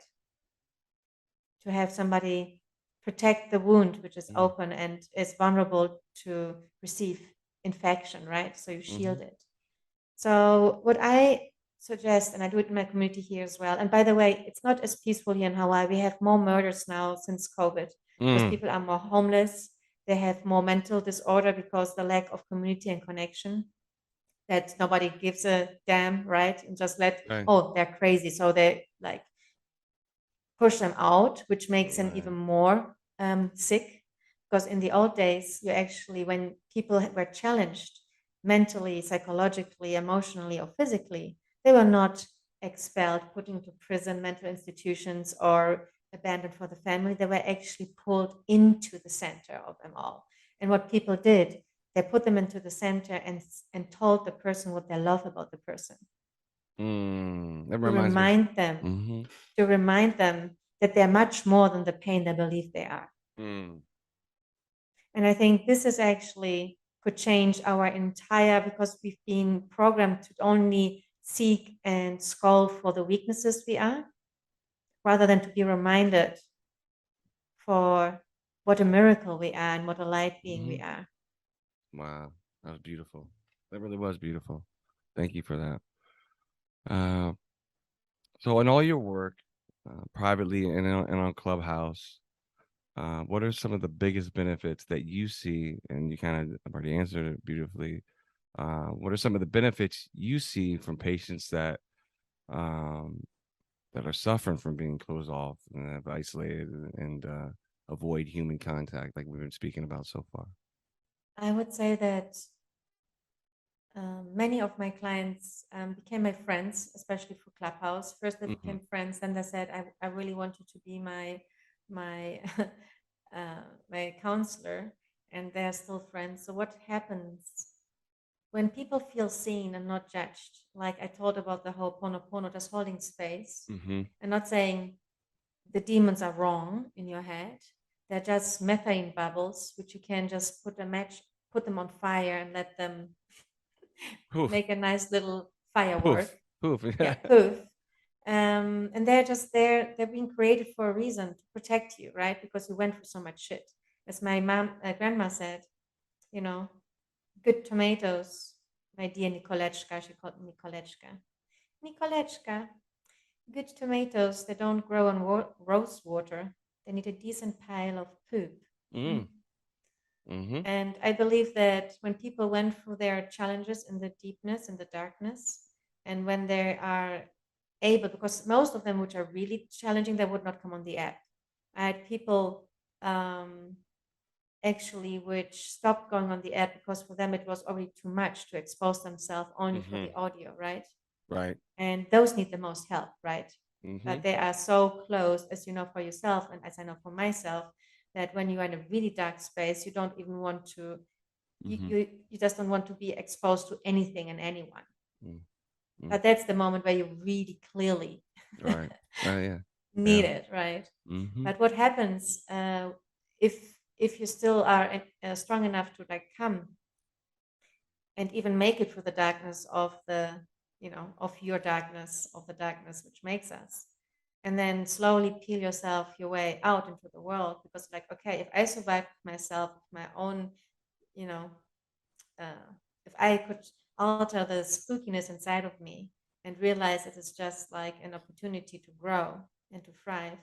To have somebody protect the wound, which is Mm. open and is vulnerable to receive infection, right? So you Mm-hmm. shield it. So what I suggest, and I do it in my community here as well, and by the way, it's not as peaceful here in Hawaii. We have more murders now since COVID because Mm. people are more homeless. They have more mental disorder because the lack of community and connection, that nobody gives a damn, right? And just Right. oh, they're crazy. So they like push them out, which makes them even Right. more sick. Because in the old days, you actually, when people were challenged mentally, psychologically, emotionally, or physically, they were not expelled, put into prison, mental institutions, or abandoned for the family. They were actually pulled into the center of them all. And what people did, they put them into the center and told the person what they love about the person, Mm. That to reminds me. remind them Mm-hmm. to remind them that they're much more than the pain they believe they are. Mm. And I think this is actually could change our entire, because we've been programmed to only seek and scold for the weaknesses we are, rather than to be reminded for what a miracle we are and what a light being Mm-hmm. we are. Wow. That was beautiful. That really was beautiful. Thank you for that. Uh, so in all your work, privately and on Clubhouse, what are some of the biggest benefits that you see? And you kind of already answered it beautifully. What are some of the benefits you see from patients um, that are suffering from being closed off and have isolated and avoid human contact, like we've been speaking about so far? I would say that many of my clients became my friends, especially for Clubhouse. First, they Mm-hmm. became friends. Then they said, I really want you to be my my counselor," and they're still friends. So what happens when people feel seen and not judged? Like I told about the whole ponopono, just holding space Mm-hmm. and not saying the demons are wrong in your head. They're just methane bubbles, which you can just put them on fire and let them Poof, make a nice little poof, firework. poof. Yeah, poof. And they're just there. They're being created for a reason, to protect you, right? Because you went through so much shit. As my grandma said, you know, good tomatoes. My dear Nicolechka, she called me Nicolechka. Nicolechka, good tomatoes. They don't grow on rose water. They need a decent pile of poop. Mm. Mm-hmm. And I believe that when people went through their challenges in the deepness, in the darkness, and when they are able, because most of them, which are really challenging, they would not come on the app. I had people actually which stopped going on the app because for them it was already too much to expose themselves only for Mm-hmm. the audio, right? Right. And those need the most help, right? Mm-hmm. But they are so close, as you know for yourself, and as I know for myself, that when you are in a really dark space, you don't even want to, Mm-hmm. you just don't want to be exposed to anything and anyone. Mm-hmm. But that's the moment where you really clearly Right. Yeah. need Yeah. it, right? Mm-hmm. But what happens if you still are strong enough to like come and even make it through the darkness of the, of your darkness, of the darkness which makes us, and then slowly peel yourself your way out into the world, because like, okay, if I survive myself, my own, you know uh, if I could alter the spookiness inside of me and realize it is just like an opportunity to grow and to thrive,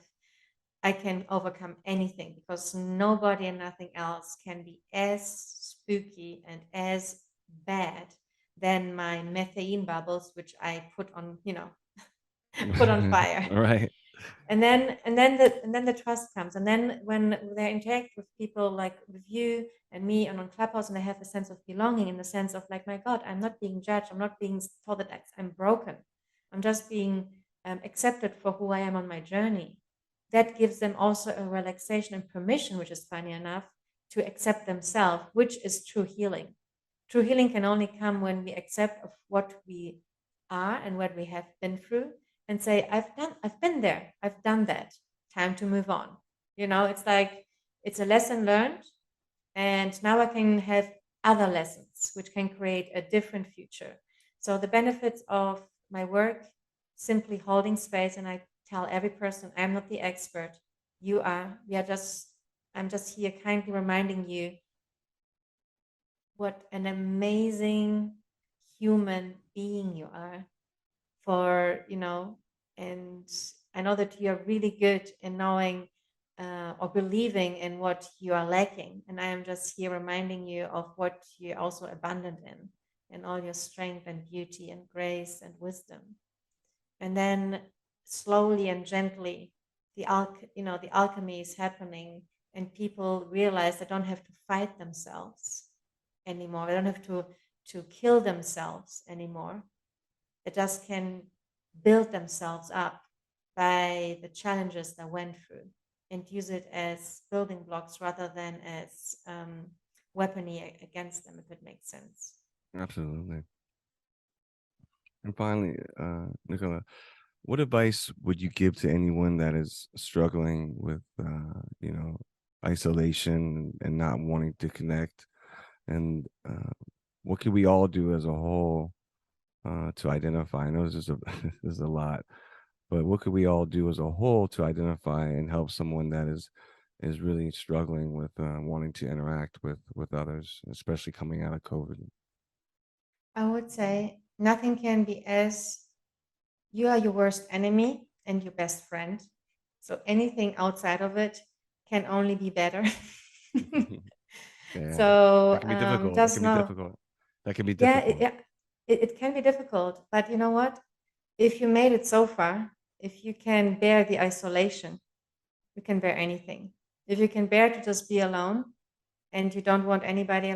I can overcome anything, because nobody and nothing else can be as spooky and as bad than my methane bubbles, which I put on, put on fire. Right. And then the trust comes, and then when they interact with people like with you and me and on Clubhouse, and they have a sense of belonging, in the sense of like, my God, I'm not being judged, I'm not being told that I'm broken, I'm just being accepted for who I am on my journey. That gives them also a relaxation and permission, which is funny enough, to accept themselves, which is true healing. True healing can only come when we accept of what we are and what we have been through, and say, I've been there, I've done that, time to move on. It's like, it's a lesson learned, and now I can have other lessons which can create a different future. So the benefits of my work, simply holding space, and I tell every person, I'm not the expert, you are. I'm just here kindly reminding you what an amazing human being you are, and I know that you're really good in knowing or believing in what you are lacking. And I am just here reminding you of what you're also abundant in all your strength and beauty and grace and wisdom. And then slowly and gently, the alchemy is happening, and people realize they don't have to fight themselves anymore. They don't have to kill themselves anymore. They just can build themselves up by the challenges they went through, and use it as building blocks rather than as weaponry against them, if it makes sense. Absolutely. And finally, Nicola, what advice would you give to anyone that is struggling with, isolation and not wanting to connect? And what can we all do as a whole to identify? I know this is a this is a lot, but what could we all do as a whole to identify and help someone that is really struggling with wanting to interact with others, especially coming out of COVID? I would say nothing can be as, you are your worst enemy and your best friend. So anything outside of it can only be better. Yeah, that So can be difficult. That just can be know, difficult. That can be yeah, difficult. it can be difficult, but you know what? If you made it so far, if you can bear the isolation, you can bear anything. If you can bear to just be alone and you don't want anybody,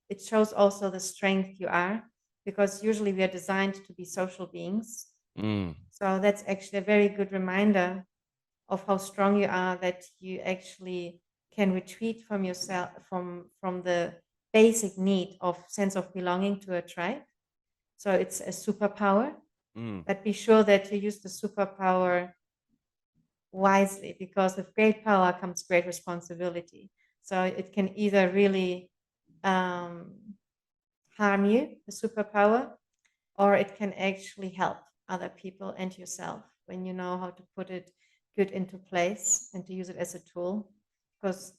it shows also the strength you are, because usually we are designed to be social beings. Mm, So that's actually a very good reminder of how strong you are, that you actually can retreat from yourself, from the basic need of sense of belonging to a tribe. So it's a superpower, mm, but be sure that you use the superpower wisely, because with great power comes great responsibility. So it can either really um, harm you, the superpower, or it can actually help other people and yourself when you know how to put it good into place and to use it as a tool. Because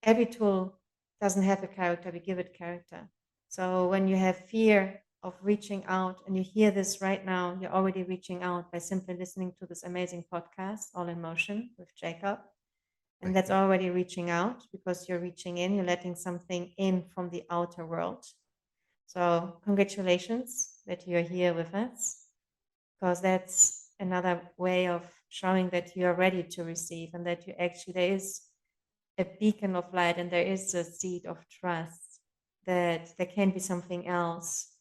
every tool doesn't have a character, we give it character. So when you have fear of reaching out, and you hear this right now, you're already reaching out by simply listening to this amazing podcast, All in Motion with Jacob. And thank that's you. already reaching out, because you're reaching in, you're letting something in from the outer world. So congratulations that you're here with us, because that's another way of showing that you are ready to receive, and that you actually, there is a beacon of light, and there is a seed of trust that there can be something else,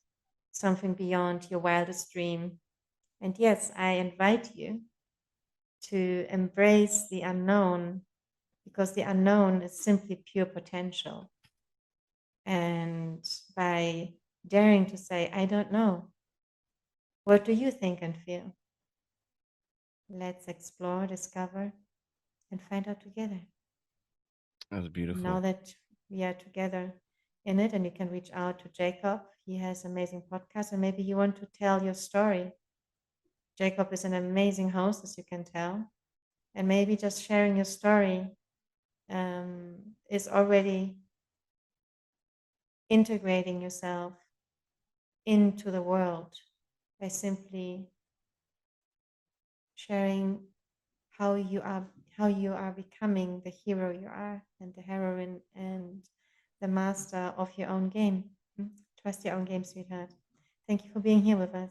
something beyond your wildest dream. And yes, I invite you to embrace the unknown, because the unknown is simply pure potential. And by daring to say, I don't know, what do you think and feel? Let's explore, discover, and find out together. That was And beautiful. now that we are together in it, and you can reach out to Jacob, he has amazing podcast, and maybe you want to tell your story. Jacob is an amazing host, as you can tell, and maybe just sharing your story is already integrating yourself into the world by simply sharing how you are how you are becoming the hero you are and the heroine and the master of your own game. Trust your own game, sweetheart. Thank you for being here with us.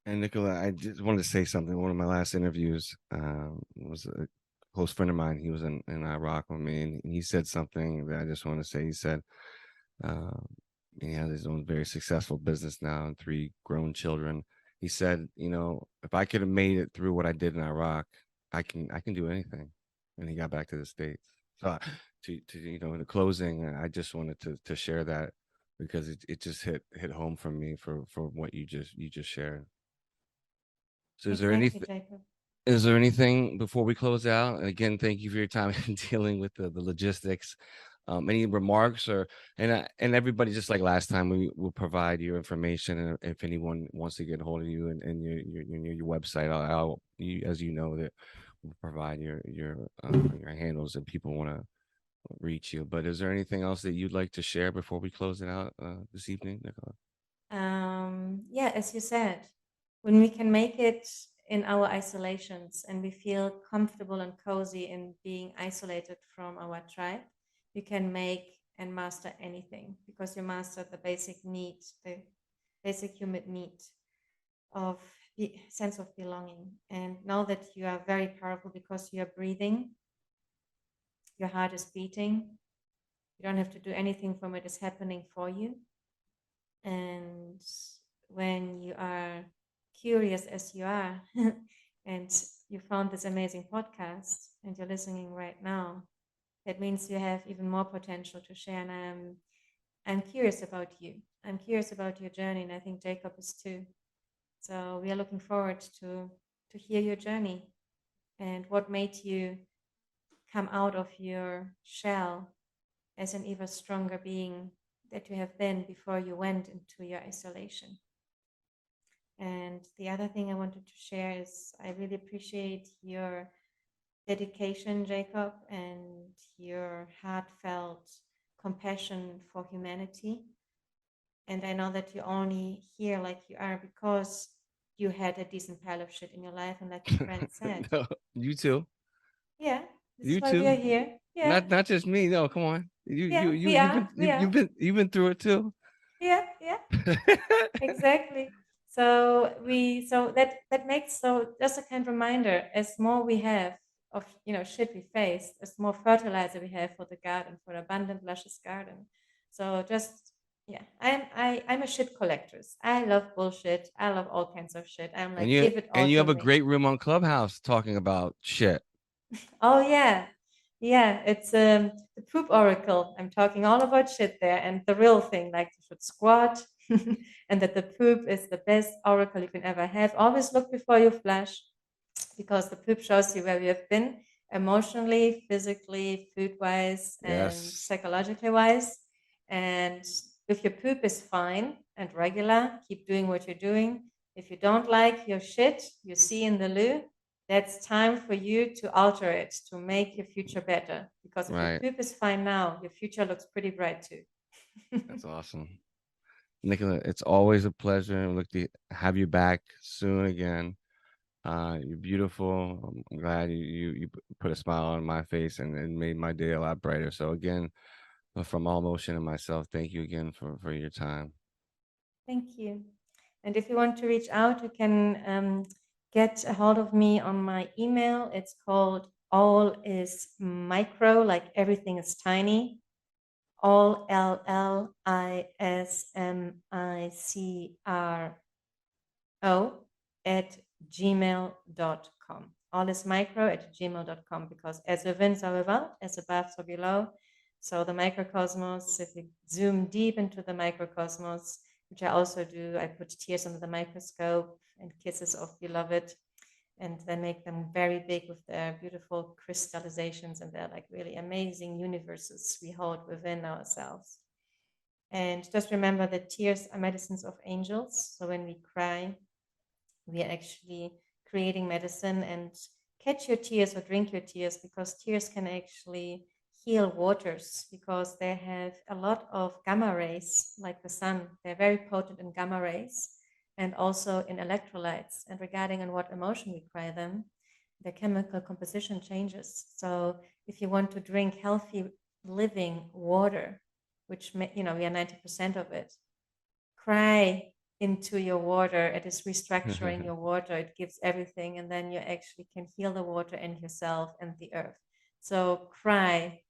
And Nicola, I just wanted to say something. One of my last interviews was a close friend of mine. He was in Iraq with me, and he said something that I just want to say. He said, uh, he has his own very successful business now and three grown children. He said, if I could have made it through what I did in Iraq, I can do anything. And he got back to the States. So in the closing, I just wanted to share that because it just hit home for me for what you just shared. So Exactly, Jacob. is there anything before we close out? Again, thank you for your time in dealing with the logistics. Any remarks and everybody, just like last time, we will provide your information, and if anyone wants to get a hold of you and your website, as you know, that we'll provide your handles and people want to reach you. But is there anything else that you'd like to share before we close it out this evening, Nicola? Yeah, as you said, when we can make it in our isolations and we feel comfortable and cozy in being isolated from our tribe, you can make and master anything because you mastered the basic need, the basic human need of the sense of belonging. And now that you are very powerful because you are breathing, your heart is beating, you don't have to do anything from it, it's happening for you. And when you are curious as you are and you found this amazing podcast and you're listening right now, that means you have even more potential to share. And I'm curious about you. I'm curious about your journey, and I think Jacob is too. So we are looking forward to hear your journey and what made you come out of your shell as an even stronger being that you have been before you went into your isolation. And the other thing I wanted to share is I really appreciate your dedication, Jacob, and your heartfelt compassion for humanity. And I know that you're only here like you are because you had a decent pile of shit in your life. And like your friend said, No, you too. yeah, this is You why we are too. here. Yeah, Not just me. No, come on. You yeah, you you we you've are. been We you, are. you've been through it too. Yeah, yeah. Exactly. So that makes so just a kind reminder, as more we have of shit we face, as more fertilizer we have for the garden, for abundant, luscious garden. So just yeah, I'm a shit collector. I love bullshit. I love all kinds of shit. I'm and like, you give it and all you to have a me. great room on Clubhouse talking about shit. Oh yeah. Yeah, it's the poop oracle. I'm talking all about shit there and the real thing, like you should squat and that the poop is the best oracle you can ever have. Always look before you flush because the poop shows you where you have been emotionally, physically, food wise, and Yes, psychologically wise. And if your poop is fine and regular, keep doing what you're doing. If you don't like your shit you see in the loo, that's time for you to alter it to make your future better. Because if your right. poop is fine now, your future looks pretty bright too. That's awesome, Nicola. It's always a pleasure. Look to have you back soon again. You're beautiful. I'm glad you put a smile on my face and made my day a lot brighter. So again, from all motion and myself, thank you again for your time. Thank you. And if you want to reach out, you can get a hold of me on my email. It's called All is Micro, like everything is tiny. All LLISMICRO at gmail.com. All is micro at gmail.com because as within, so without, as above, so below. So the microcosmos, if you zoom deep into the microcosmos, which I also do, I put tears under the microscope and kisses of beloved and then make them very big with their beautiful crystallizations and they're like really amazing universes we hold within ourselves. And just remember that tears are medicines of angels. So when we cry, we are actually creating medicine, and catch your tears or drink your tears because tears can actually heal waters because they have a lot of gamma rays, like the sun. They're very potent in gamma rays and also in electrolytes. And regarding on what emotion we cry them, the chemical composition changes. So if you want to drink healthy living water, which we are 90% of it, cry into your water. It is restructuring your water. It gives everything, and then you actually can heal the water and yourself and the earth. So cry,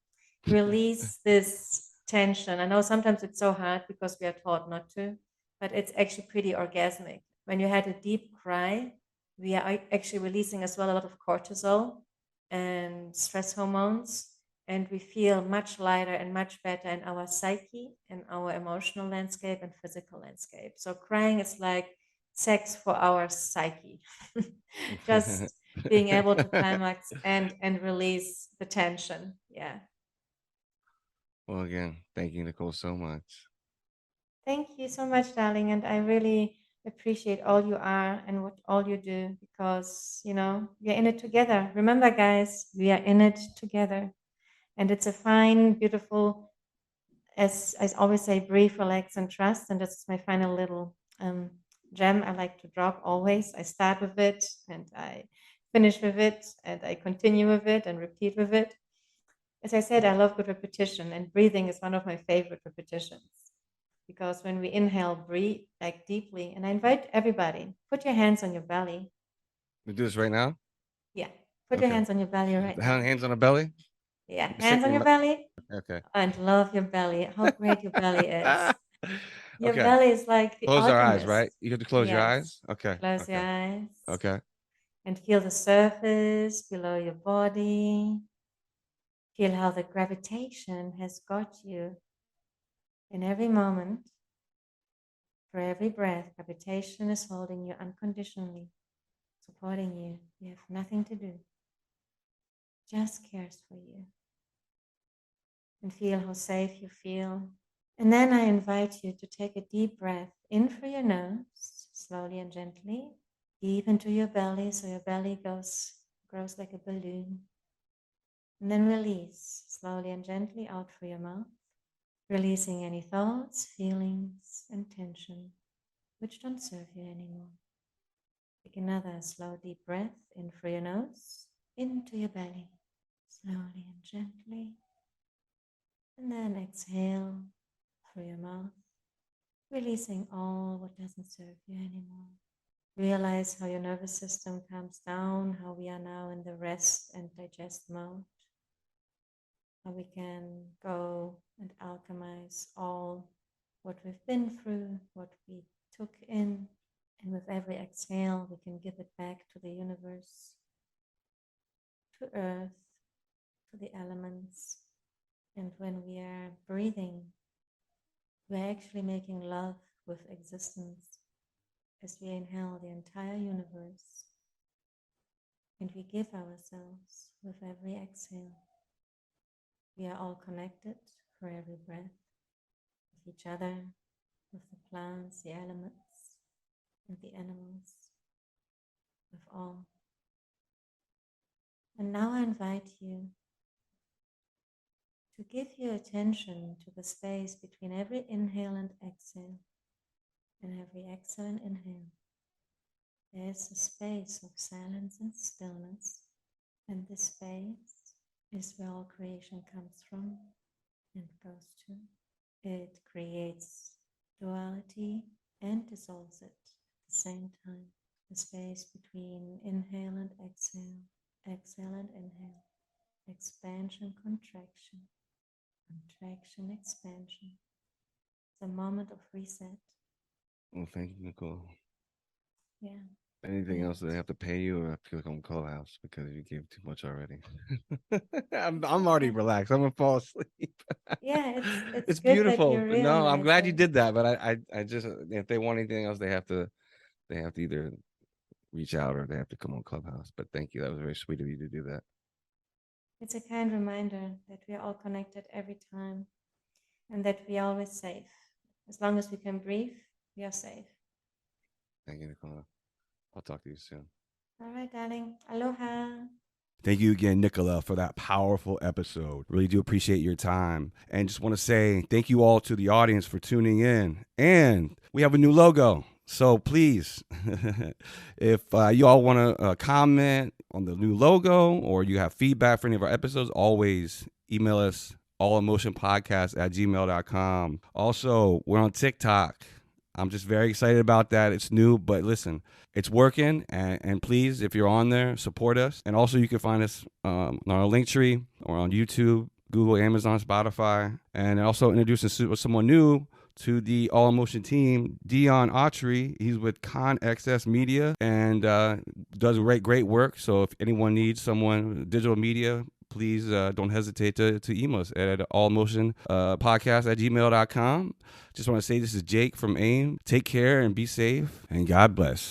release this tension. I know sometimes it's so hard because we are taught not to, but it's actually pretty orgasmic. When you had a deep cry, we are actually releasing as well a lot of cortisol and stress hormones, and we feel much lighter and much better in our psyche, in our emotional landscape and physical landscape. So crying is like sex for our psyche. Just being able to climax and release the tension. Yeah. Well, again, thank you, Nicole, so much. Thank you so much, darling. And I really appreciate all you are and what all you do because, we're in it together. Remember, guys, we are in it together. And it's a fine, beautiful, as I always say, breathe, relax, and trust. And this is my final little gem I like to drop always. I start with it and I finish with it and I continue with it and repeat with it. As I said, I love good repetition, and breathing is one of my favorite repetitions because when we inhale, breathe like deeply. And I invite everybody, put your hands on your belly. We do this right now? Yeah, put your Okay. hands on your belly right now. Hands on the belly? Yeah, Sit hands on your your belly Okay. and love your belly. How great your belly is. Your Okay. belly is like the Close our eyes, alchemist. right? You have to close your Yes. eyes? Okay. Close your Okay. eyes Okay. and feel the surface below your body. Feel how the gravitation has got you in every moment. For every breath, gravitation is holding you unconditionally, supporting you. You have nothing to do, just cares for you. And feel how safe you feel. And then I invite you to take a deep breath in through your nose, slowly and gently, deep into your belly, so your belly grows like a balloon. And then release slowly and gently out through your mouth, releasing any thoughts, feelings, and tension which don't serve you anymore. Take another slow, deep breath in through your nose, into your belly, slowly and gently. And then exhale through your mouth, releasing all what doesn't serve you anymore. Realize how your nervous system calms down, how we are now in the rest and digest mode, how we can go and alchemize all what we've been through, what we took in, and with every exhale, we can give it back to the universe, to earth, to the elements. And when we are breathing, we're actually making love with existence as we inhale the entire universe and we give ourselves with every exhale. We are all connected for every breath with each other, with the plants, the elements, and the animals, with all. And now I invite you to give your attention to the space between every inhale and exhale, and every exhale and inhale. There is a space of silence and stillness, and this space is where all creation comes from and goes to. It creates duality and dissolves it at the same time. The space between inhale and exhale, exhale and inhale, expansion, contraction, contraction, expansion. It's a moment of reset. Well, thank you, Nicole. Yeah. Anything else And that they have to pay you, or I feel like I'm Clubhouse because you gave too much already. I'm it's I'm already okay. relaxed. I'm gonna fall asleep. Yeah, it's It's good that beautiful. you No, I'm realize glad you it. did that. But I just if they want anything else, they have to either reach out or they have to come on Clubhouse. But thank you. That was very sweet of you to do that. It's a kind reminder that we are all connected every time and that we are always safe. As long as we can breathe, we are safe. Thank you, Nicola. I'll talk to you soon. All right, darling. Aloha. Thank you again, Nicola, for that powerful episode. Really do appreciate your time. And just want to say thank you all to the audience for tuning in. And we have a new logo. So please, if you all want to comment on the new logo or you have feedback for any of our episodes, always email us allemotionpodcast@gmail.com. Also, we're on TikTok. I'm just very excited about that. It's new, but listen, it's working. And please, if you're on there, support us. And also, you can find us on our Linktree or on YouTube, Google, Amazon, Spotify. And also introducing someone new to the All Emotion team, Dion Autry. He's with ConXS Media and does great work. So if anyone needs someone, digital media, please don't hesitate to email us at allmotionpodcast@gmail.com. Just want to say this is Jake from AIM. Take care and be safe, and God bless.